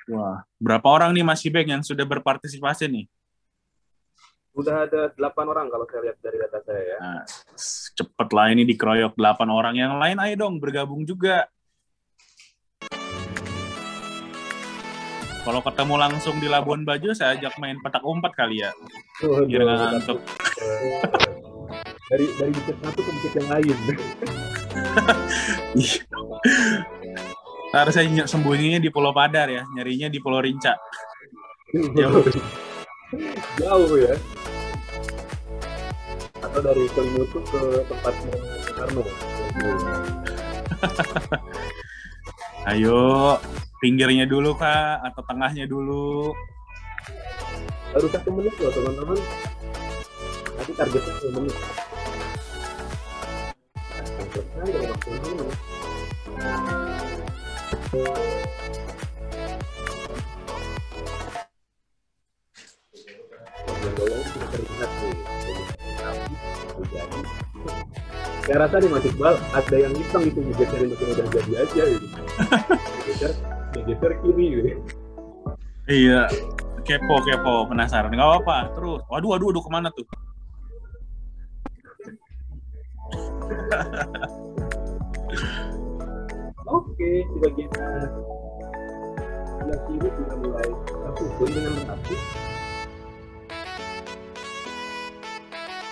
Wah, berapa orang nih Mas Ibeng yang sudah berpartisipasi nih? Sudah ada 8 orang kalau saya lihat dari data saya ya. Nah, cepet lah ini dikeroyok 8 orang. Yang lain ayo dong bergabung juga. Kalau ketemu langsung di Labuan Bajo, saya ajak main petak umpet kali ya. Biar nggak ngantuk. Dari bukit satu ke bukit yang lain. Ntar saya sembunyinya di Pulau Padar ya, nyarinya di Pulau Rinca. Jauh ya. Atau dari Kelimutu ke tempat Soekarno. Ayo, pinggirnya dulu Kak, atau tengahnya dulu. Baru 1 menit loh teman-teman. Nanti targetnya 1 menit. Saya rasa nih Mas Iqbal ada yang iseng itu digeserin mesin udah jadi aja gitu. Digeser kiri gitu. Iya, kepo penasaran. Nggak apa-apa, terus. Waduh, kemana tuh? Oke, di bagian sebelah kiri sudah mulai tersusun dengan rapi.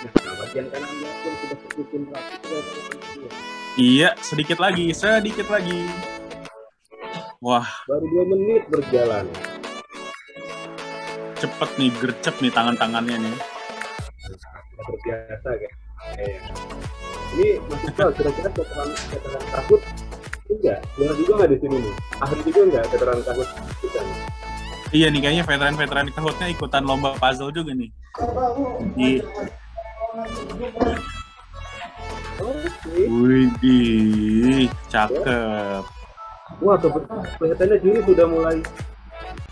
Nah, bagian kanannya pun sudah tersusun rapi. Iya, sedikit lagi. Wah, baru 2 menit berjalan. Cepet nih, gercep nih tangan-tangannya nih. Terbiasa kayak. Ini Mas Iqbal, kira-kira veteran takut enggak? Jangan juga nggak di sini nih. Ahli juga enggak veteran takut kita nih? Iya nih, kayaknya veteran kahutnya ikutan lomba puzzle juga nih. Widih, cakep. Wah, kelihatannya juri sudah mulai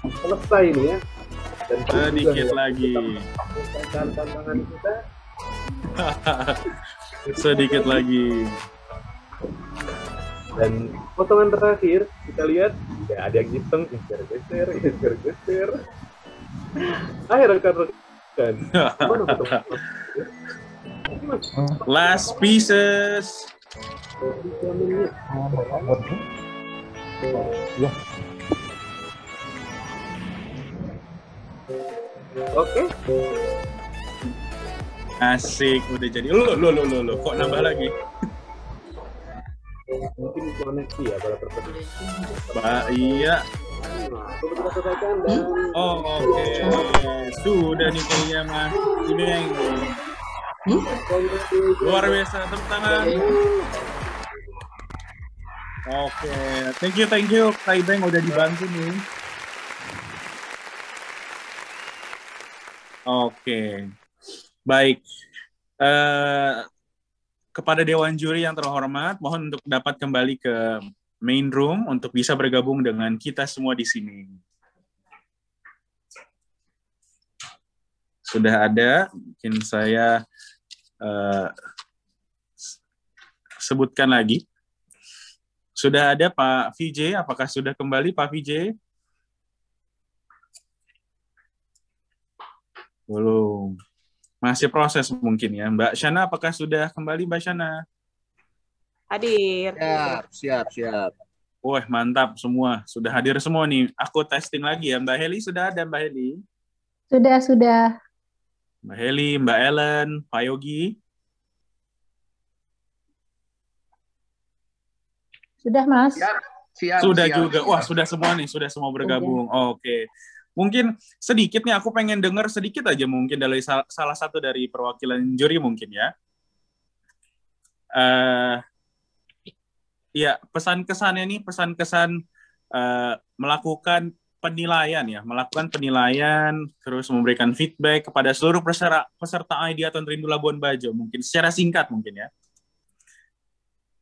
selesai nih ya. Dan sedikit lagi. Tantangan kita. Sedikit lagi. Dan potongan terakhir kita lihat ya ada yang iseng geser. Ayo rekan-rekan. Last pieces. Oke. Asik, udah jadi. Lo, kok nambah lagi? Mungkin koneksi ya kalau terpenuhi. Iya. Oke. Sudah nih kayaknya Mas Ibeng. Luar biasa, tepuk tangan. Oke, thank you Kak Ibeng udah dibantu nih. Oke. Baik, kepada Dewan Juri yang terhormat, mohon untuk dapat kembali ke main room untuk bisa bergabung dengan kita semua di sini. Sudah ada, mungkin saya sebutkan lagi. Sudah ada Pak VJ, apakah sudah kembali Pak VJ? Belum. Masih proses mungkin ya. Mbak Shana, apakah sudah kembali Mbak Shana? Hadir. Siap. Wah, mantap semua. Sudah hadir semua nih. Aku testing lagi ya. Mbak Heli sudah ada, Mbak Heli? Sudah. Mbak Heli, Mbak Ellen, Pak Yogi? Sudah, Mas. Siap. Sudah juga. Wah, sudah semua nih. Sudah semua bergabung. Oke. Mungkin sedikit nih, aku pengen dengar sedikit aja mungkin dari salah satu dari perwakilan juri mungkin ya. Ya, pesan-kesannya nih, pesan-kesan melakukan penilaian, terus memberikan feedback kepada seluruh peserta Ideathon Rindu Labuan Bajo, mungkin secara singkat mungkin ya.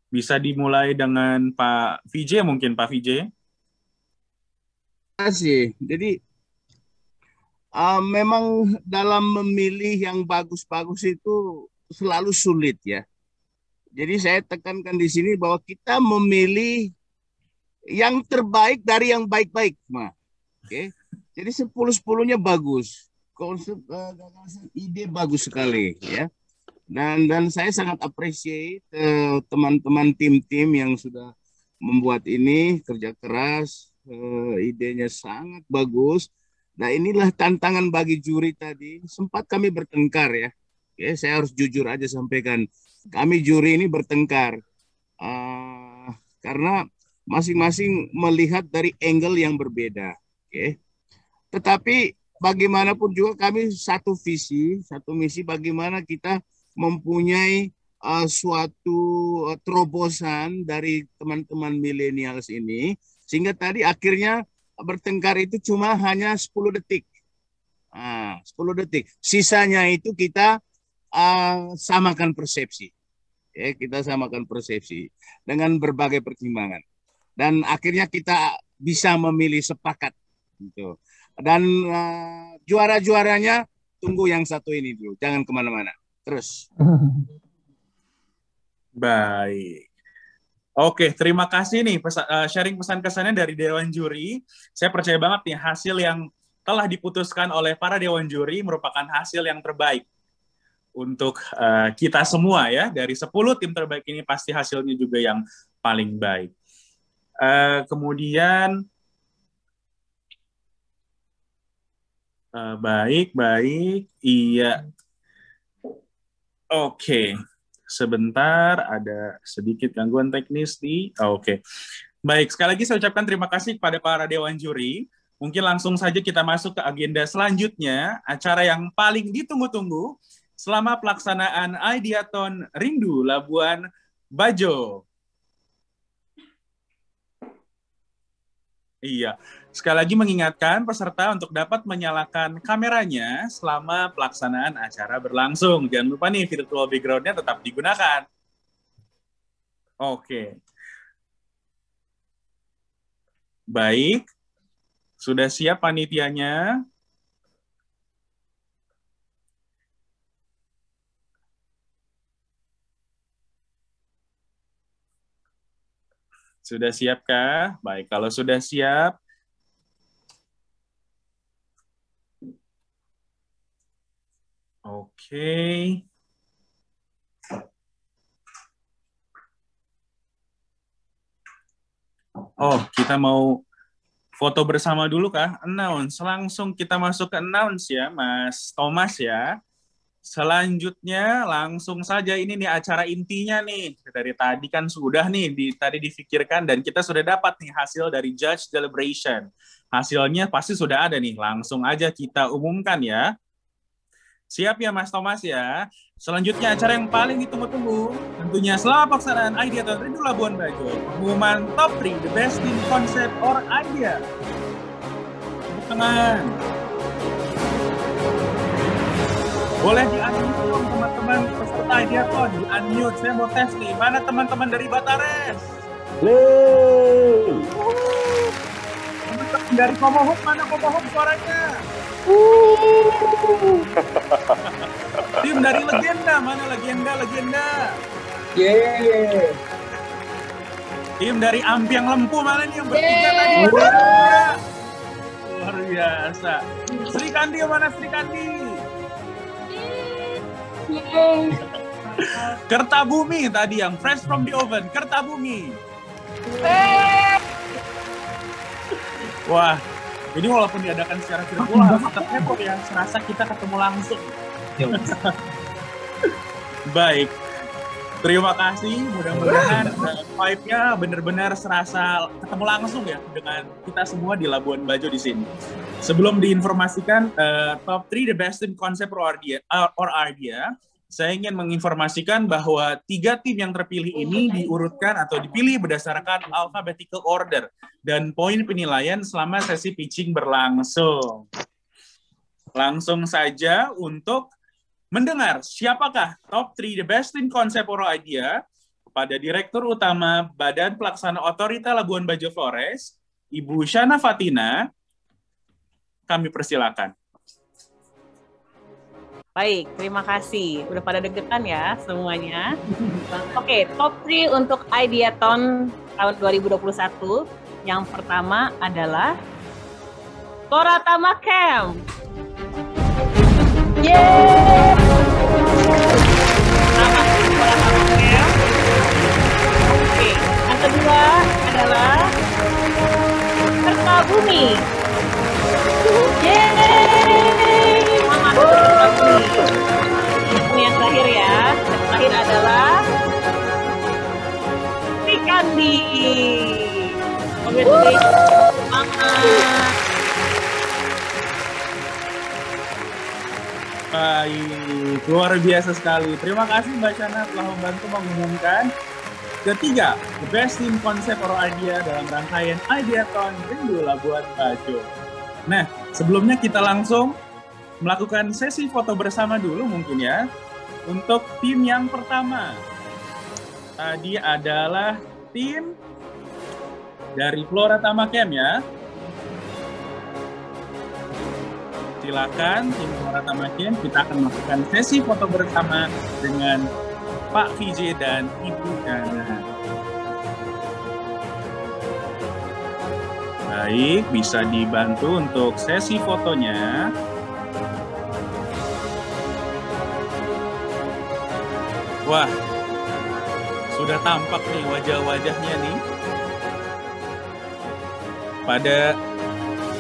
Bisa dimulai dengan Pak VJ mungkin, Pak VJ. Terima kasih. Jadi memang dalam memilih yang bagus-bagus itu selalu sulit ya. Jadi saya tekankan di sini bahwa kita memilih yang terbaik dari yang baik-baik, Ma. Oke. Jadi 10-10-nya bagus. Konsep gagasan ide bagus sekali ya. Dan saya sangat appreciate teman-teman tim-tim yang sudah membuat ini, kerja keras, idenya sangat bagus. Nah, inilah tantangan bagi juri tadi. Sempat kami bertengkar ya. Oke, saya harus jujur aja sampaikan. Kami juri ini bertengkar karena masing-masing melihat dari angle yang berbeda. Oke. Tetapi bagaimanapun juga kami satu visi, satu misi bagaimana kita mempunyai suatu terobosan dari teman-teman milenials ini sehingga tadi akhirnya bertengkar itu cuma hanya 10 detik. 10 detik. Sisanya itu kita samakan persepsi. Ya, kita samakan persepsi dengan berbagai pertimbangan. Dan akhirnya kita bisa memilih sepakat. Gitu. Dan juara-juaranya tunggu yang satu ini dulu. Jangan kemana-mana. Terus. Baik. Oke, terima kasih nih sharing pesan-kesannya dari Dewan Juri. Saya percaya banget nih hasil yang telah diputuskan oleh para Dewan Juri merupakan hasil yang terbaik untuk kita semua ya. Dari 10 tim terbaik ini pasti hasilnya juga yang paling baik. Kemudian baik. Iya. Oke. Sebentar, ada sedikit gangguan teknis di... Oke. Baik, sekali lagi saya ucapkan terima kasih kepada para Dewan Juri. Mungkin langsung saja kita masuk ke agenda selanjutnya, acara yang paling ditunggu-tunggu selama pelaksanaan Ideathon Rindu Labuan Bajo. Iya, sekali lagi mengingatkan peserta untuk dapat menyalakan kameranya selama pelaksanaan acara berlangsung. Jangan lupa nih virtual background-nya tetap digunakan. Oke. Baik, sudah siap panitianya? Sudah siapkah? Baik, kalau sudah siap, oke. Oh, kita mau foto bersama dulu kah? Announce. Langsung kita masuk ke announce ya, Mas Thomas ya. Selanjutnya langsung saja ini nih acara intinya nih. Dari tadi kan sudah nih tadi difikirkan dan kita sudah dapat nih hasil dari judge deliberation. Hasilnya pasti sudah ada nih. Langsung aja kita umumkan ya. Siap ya Mas Thomas ya. Selanjutnya acara yang paling ditunggu-tunggu tentunya selama pelaksanaan Ideathon Rindu Labuan Bajo. Pengumuman top 3 the best in concept or idea. Teman. Boleh di-unmute dong teman-teman peserta Ideathon. Di-unmute, saya mau tes nih. Mana teman-teman dari Batares? Teman-teman dari Komohub, mana Komohub suaranya? Tim dari Legenda, mana Legenda? Yeay. Tim dari Ampiang Lempu mana nih yang bertiga tadi? Luar biasa. Sri Kandi mana Sri Kandi? Kertabumi tadi yang fresh from the oven. Kertabumi. Wah, ini walaupun diadakan secara virtual tetap heboh ya. Serasa kita ketemu langsung. Baik. Terima kasih, mudah-mudahan vibe-nya benar-benar serasa ketemu langsung ya dengan kita semua di Labuan Bajo di sini. Sebelum diinformasikan top 3 the best team concept or idea, saya ingin menginformasikan bahwa 3 tim yang terpilih ini diurutkan atau dipilih berdasarkan alphabetical order dan poin penilaian selama sesi pitching berlangsung. Langsung saja untuk mendengar siapakah top 3 the best in concept or idea kepada Direktur Utama Badan Pelaksana Otorita Labuan Bajo Flores, Ibu Shana Fatina. Kami persilakan. Baik, terima kasih. Udah pada deg-degan ya semuanya. Oke, top 3 untuk Ideathon tahun 2021. Yang pertama adalah Flora Tama Camp. Yeay! Oke, yang kedua adalah Kertabumi. Yeay! Selamat Kertabumi. Ini yang terakhir ya. Yang terakhir adalah Sri Kandi. Congratulations. Semangat. Baik, luar biasa sekali. Terima kasih Mbak Shana telah membantu mengumumkan ketiga the best team concept or idea dalam rangkaian Ideathon Rindu Labuan Bajo. Nah, sebelumnya kita langsung melakukan sesi foto bersama dulu mungkin ya. Untuk tim yang pertama, tadi adalah tim dari Flora Tama Camp ya. Silakan tim Flora Tama Camp, kita akan melakukan sesi foto bersama dengan Pak VJ dan Ibu Shana. Baik, bisa dibantu untuk sesi fotonya. Wah, sudah tampak nih wajah-wajahnya nih.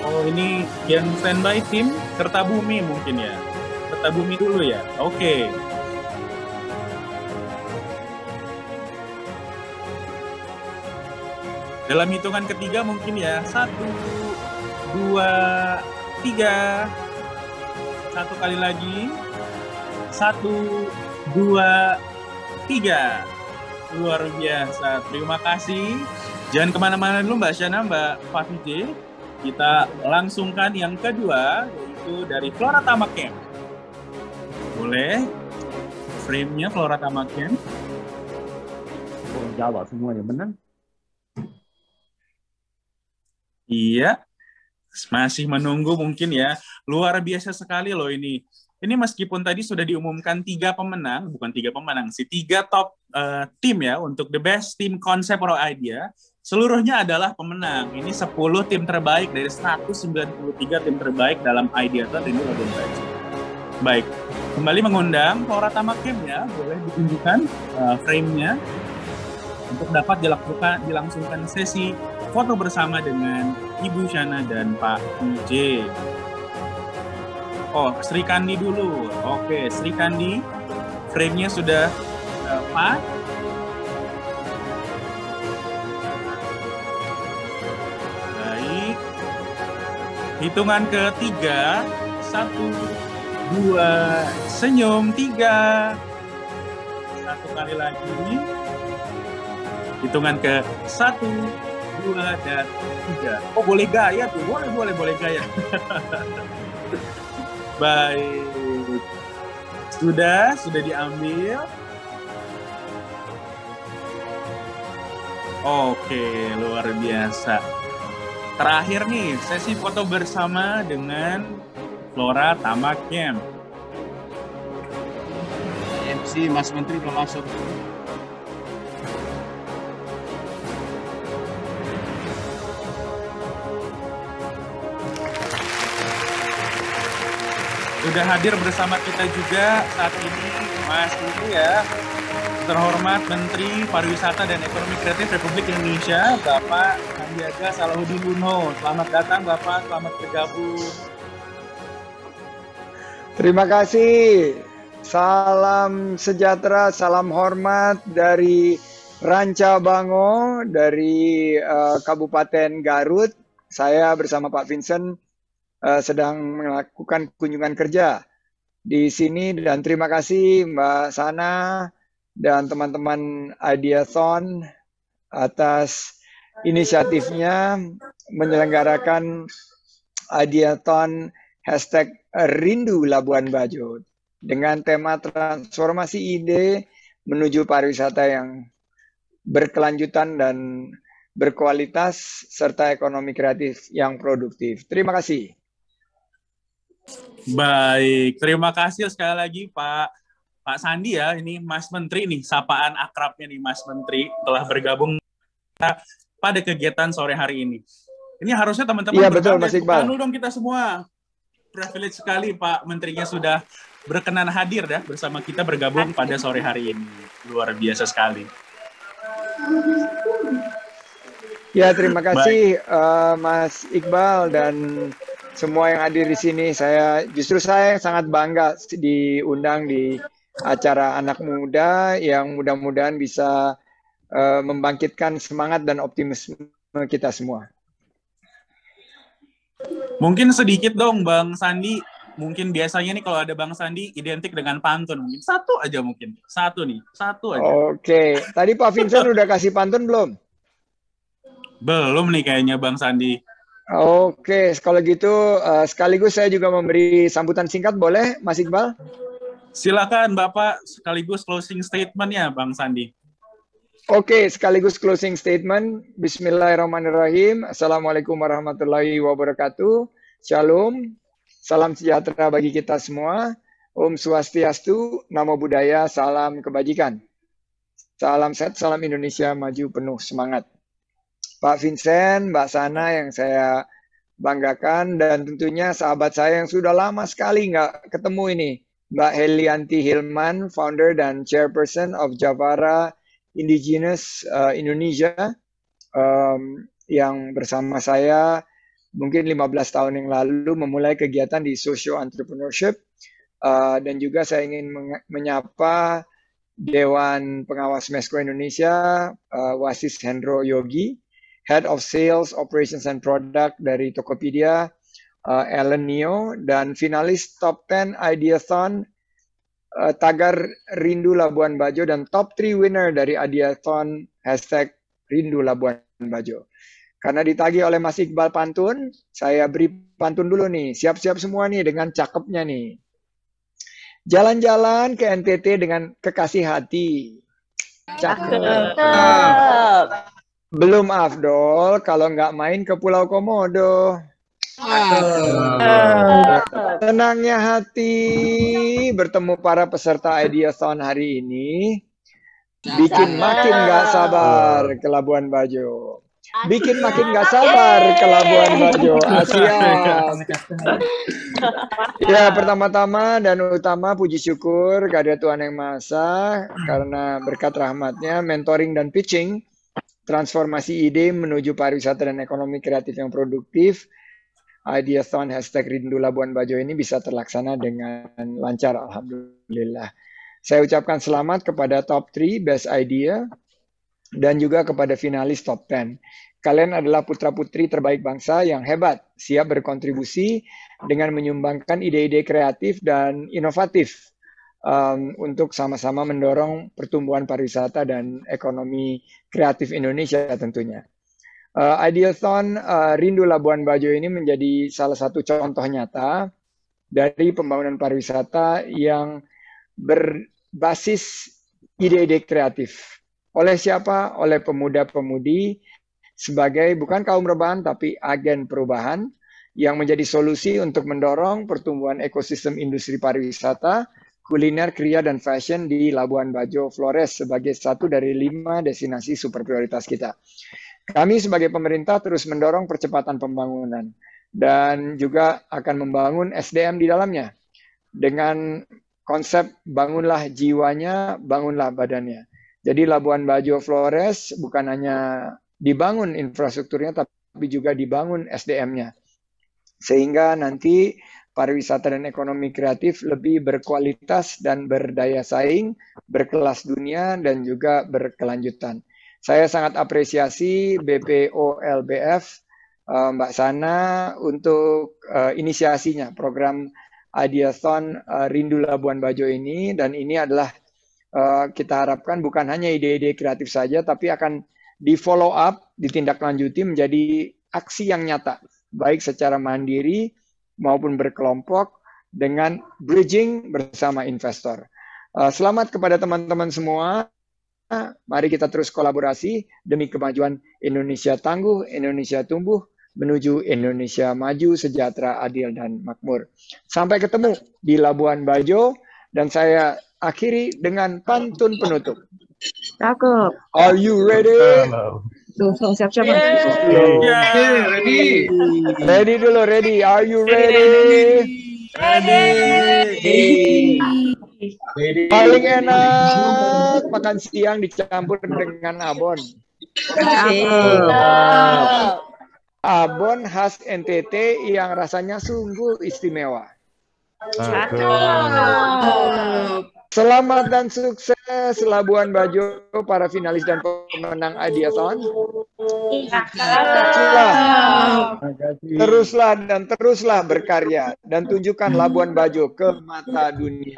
Oh ini yang standby tim Kertabumi mungkin ya. Kertabumi dulu ya. Oke. Dalam hitungan ketiga mungkin ya. 1, 2, 3. Satu kali lagi. 1, 2, 3. Luar biasa. Terima kasih. Jangan kemana-mana dulu Mbak Shana, Mbak Fafije. Kita langsungkan yang kedua, yaitu dari Flora Tama Camp. Boleh frame-nya Flora Tama Camp? Oh, Jawa semuanya, benar? Iya, masih menunggu mungkin ya. Luar biasa sekali loh ini. Ini meskipun tadi sudah diumumkan 3 pemenang, bukan 3 pemenang sih, 3 top tim ya untuk the best team concept or idea. Seluruhnya adalah pemenang. Ini 10 tim terbaik dari 193 tim terbaik dalam Ideathon Rindu Labuan Bajo. Baik, kembali mengundang Flora Tama Camp ya, boleh ditunjukkan frame-nya untuk dapat dilangsungkan sesi foto bersama dengan Ibu Shana dan Pak VJ. Oh, Sri Kandi dulu. Oke, Sri Kandi, frame-nya sudah pas. Baik. Hitungan ketiga. 1, 2, senyum. 3. Satu kali lagi. Hitungan ke 1, 2, dan 3. Oh, boleh gaya tuh. Boleh gaya. Baik. Sudah diambil. Oke, luar biasa. Terakhir nih, sesi foto bersama dengan Flora Tama Camp. MC Mas Menteri belum masuk. Sudah hadir bersama kita juga saat ini Mas Ibu ya, terhormat Menteri Pariwisata dan Ekonomi Kreatif Republik Indonesia, Bapak Sandiaga Salahuddin Uno. Selamat datang Bapak, selamat bergabung. Terima kasih. Salam sejahtera, salam hormat dari Ranca Bango, dari Kabupaten Garut. Saya bersama Pak Vincent sedang melakukan kunjungan kerja di sini, dan terima kasih Mbak Sana dan teman-teman Ideathon atas inisiatifnya menyelenggarakan Ideathon #Rindu Labuan Bajo dengan tema transformasi ide menuju pariwisata yang berkelanjutan dan berkualitas serta ekonomi kreatif yang produktif. Terima kasih. Baik, terima kasih sekali lagi Pak Sandi ya. Ini Mas Menteri nih, sapaan akrabnya nih Mas Menteri telah bergabung pada kegiatan sore hari ini. Ini harusnya teman-teman betul, Mas Iqbal. Dong kita semua. Privilege sekali Pak Menterinya sudah berkenan hadir ya bersama kita bergabung pada sore hari ini. Luar biasa sekali. Ya, terima kasih Mas Iqbal dan semua yang hadir di sini. Saya sangat bangga diundang di acara anak muda yang mudah-mudahan bisa membangkitkan semangat dan optimisme kita semua. Mungkin sedikit dong Bang Sandi. Mungkin biasanya nih kalau ada Bang Sandi identik dengan pantun. Mungkin satu aja mungkin. Satu aja. Oke. Tadi Pak Vincent udah kasih pantun belum? Belum nih kayaknya Bang Sandi. Oke, kalau gitu sekaligus saya juga memberi sambutan singkat, boleh Mas Iqbal? Silakan Bapak, sekaligus closing statement-nya Bang Sandi. Oke, sekaligus closing statement. Bismillahirrahmanirrahim. Assalamualaikum warahmatullahi wabarakatuh. Shalom. Salam sejahtera bagi kita semua. Om Swastiastu, Namo Buddhaya, salam kebajikan. Salam sehat, salam Indonesia maju penuh semangat. Pak Vincent, Mbak Sana yang saya banggakan, dan tentunya sahabat saya yang sudah lama sekali nggak ketemu ini, Mbak Helianti Hilman, founder dan chairperson of Javara Indigenous Indonesia, yang bersama saya mungkin 15 tahun yang lalu memulai kegiatan di social entrepreneurship, dan juga saya ingin menyapa Dewan Pengawas Mesco Indonesia, Wasis Hendro Yogi, Head of Sales, Operations and Product dari Tokopedia, Ellen Neo, dan finalis Top 10 Ideathon, Tagar Rindu Labuan Bajo, dan Top 3 winner dari Ideathon #Rindu Labuan Bajo. Karena ditagih oleh Mas Iqbal pantun, saya beri pantun dulu nih. Siap-siap semua nih dengan cakepnya nih. Jalan-jalan ke NTT dengan kekasih hati. Cakep. Belum afdol kalau nggak main ke Pulau Komodo. Tenangnya hati bertemu para peserta Ideathon hari ini bikin makin nggak sabar ke Labuan Bajo. Bikin makin nggak sabar ke Labuan Bajo. Siap. Ya, pertama-tama dan utama puji syukur kepada Tuhan Yang Maha Esa karena berkat rahmatnya mentoring dan pitching transformasi ide menuju pariwisata dan ekonomi kreatif yang produktif, Ideathon #Rindu Labuan Bajo ini bisa terlaksana dengan lancar, alhamdulillah. Saya ucapkan selamat kepada top 3 best idea dan juga kepada finalis top 10. Kalian adalah putra-putri terbaik bangsa yang hebat, siap berkontribusi dengan menyumbangkan ide-ide kreatif dan inovatif untuk sama-sama mendorong pertumbuhan pariwisata dan ekonomi kreatif Indonesia tentunya. Ideathon Rindu Labuan Bajo ini menjadi salah satu contoh nyata dari pembangunan pariwisata yang berbasis ide-ide kreatif. Oleh siapa? Oleh pemuda-pemudi sebagai bukan kaum rebahan tapi agen perubahan yang menjadi solusi untuk mendorong pertumbuhan ekosistem industri pariwisata, kuliner, kria, dan fashion di Labuan Bajo Flores sebagai satu dari 5 destinasi super prioritas kita. Kami sebagai pemerintah terus mendorong percepatan pembangunan dan juga akan membangun SDM di dalamnya. dengan konsep bangunlah jiwanya, bangunlah badannya. Jadi Labuan Bajo Flores bukan hanya dibangun infrastrukturnya, tapi juga dibangun SDM-nya. Sehingga nanti pariwisata dan ekonomi kreatif lebih berkualitas dan berdaya saing, berkelas dunia, dan juga berkelanjutan. Saya sangat apresiasi BPOLBF, Mbak Sana, untuk inisiasinya program Ideathon Rindu Labuan Bajo ini, dan ini adalah kita harapkan bukan hanya ide-ide kreatif saja, tapi akan di follow up, ditindaklanjuti menjadi aksi yang nyata, baik secara mandiri maupun berkelompok dengan bridging bersama investor. Selamat kepada teman-teman semua. Mari kita terus kolaborasi demi kemajuan Indonesia tangguh, Indonesia tumbuh, menuju Indonesia maju, sejahtera, adil, dan makmur. Sampai ketemu di Labuan Bajo, dan saya akhiri dengan pantun penutup. Cakep. Are you ready? Tuh, siap-siap. Ready. Ready dulu, ready. Are you ready? Ready. Paling enak makan siang dicampur dengan abon. Abon khas NTT yang rasanya sungguh istimewa. Selamat dan sukses Labuan Bajo, para finalis dan pemenang Ideathon. Teruslah berkarya dan tunjukkan Labuan Bajo ke mata dunia.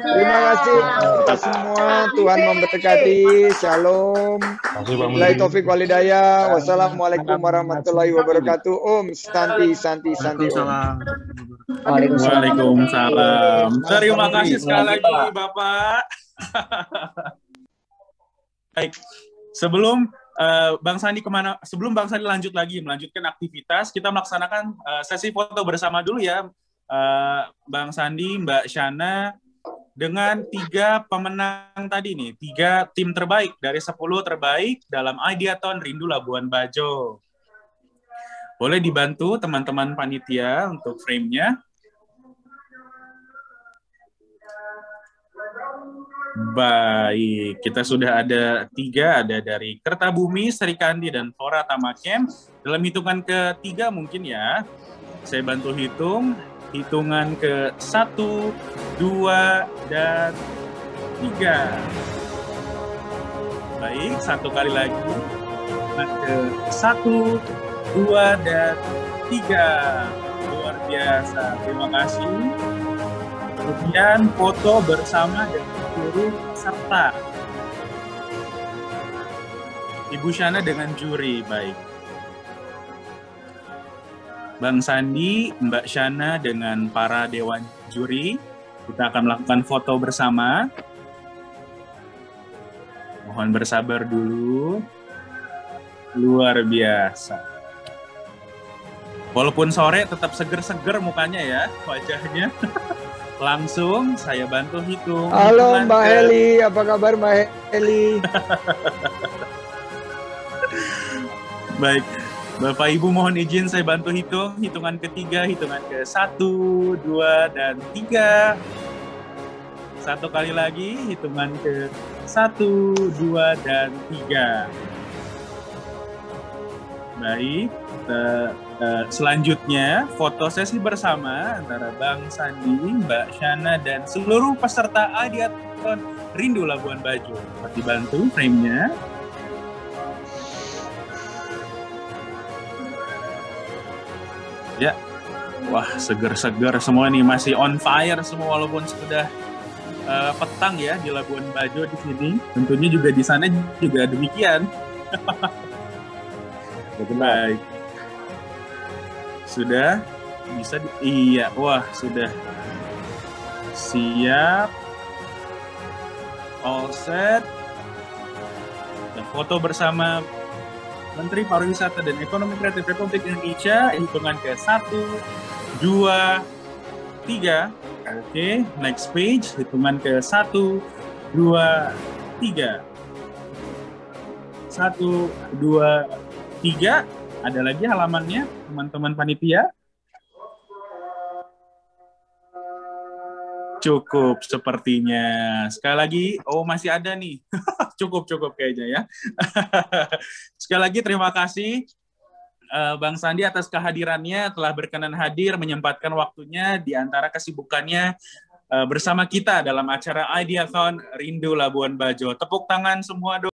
Terima kasih kita semua. Tuhan memberkati. Shalom. Wabillahi taufiq wal hidayah. Wassalamualaikum warahmatullahi wabarakatuh. Om Santi Santi Santi Om. Waalaikumsalam. Terima kasih sekali lagi Bapak. Baik, sebelum Bang Sandi melanjutkan aktivitas, kita melaksanakan sesi foto bersama dulu ya, Bang Sandi, Mbak Shana, dengan 3 pemenang tadi nih, 3 tim terbaik dari 10 terbaik dalam Ideathon Rindu Labuan Bajo. Boleh dibantu teman-teman panitia untuk frame-nya. Baik, kita sudah ada 3, ada dari Kertabumi, Serikandi, dan Flora Tamakem. Dalam hitungan ke-3 mungkin ya, saya bantu hitungan ke-1, 2, dan 3. Baik, 1 kali lagi. Ke-1, 2, dan 3. Luar biasa, terima kasih. Kemudian foto bersama dengan seluruh peserta. Ibu Shana dengan juri, baik. Bang Sandi, Mbak Shana dengan para dewan juri. Kita akan melakukan foto bersama. Mohon bersabar dulu. Luar biasa. Walaupun sore tetap seger-seger mukanya ya, wajahnya. Langsung saya bantu hitung. Halo Mbak Heli, apa kabar Mbak Heli? Baik, Bapak Ibu mohon izin saya bantu hitungan ke-3, hitungan ke-1, 2, dan 3. 1 kali lagi, hitungan ke-1, 2, dan 3. Baik, selanjutnya foto sesi bersama antara Bang Sandi, Mbak Shana, dan seluruh peserta Ideathon Rindu Labuan Bajo. Dapat dibantu frame-nya. Ya, wah seger-seger semua nih, masih on fire semua walaupun sudah petang ya di Labuan Bajo di sini. Tentunya juga di sana juga demikian. Baik. Sudah bisa iya, wah sudah siap, all set. Dan foto bersama Menteri Pariwisata dan Ekonomi Kreatif Republik Indonesia, hitungan ke-1, 2, 3. Oke, next page, hitungan ke-1, 2, 3. 1, 2, 3. Ada lagi halamannya, teman-teman panitia? Cukup sepertinya. Sekali lagi, oh masih ada nih. Cukup kayaknya ya. Sekali lagi terima kasih Bang Sandi atas kehadirannya, telah berkenan hadir, menyempatkan waktunya di antara kesibukannya bersama kita dalam acara Ideathon Rindu Labuan Bajo. Tepuk tangan semua dong.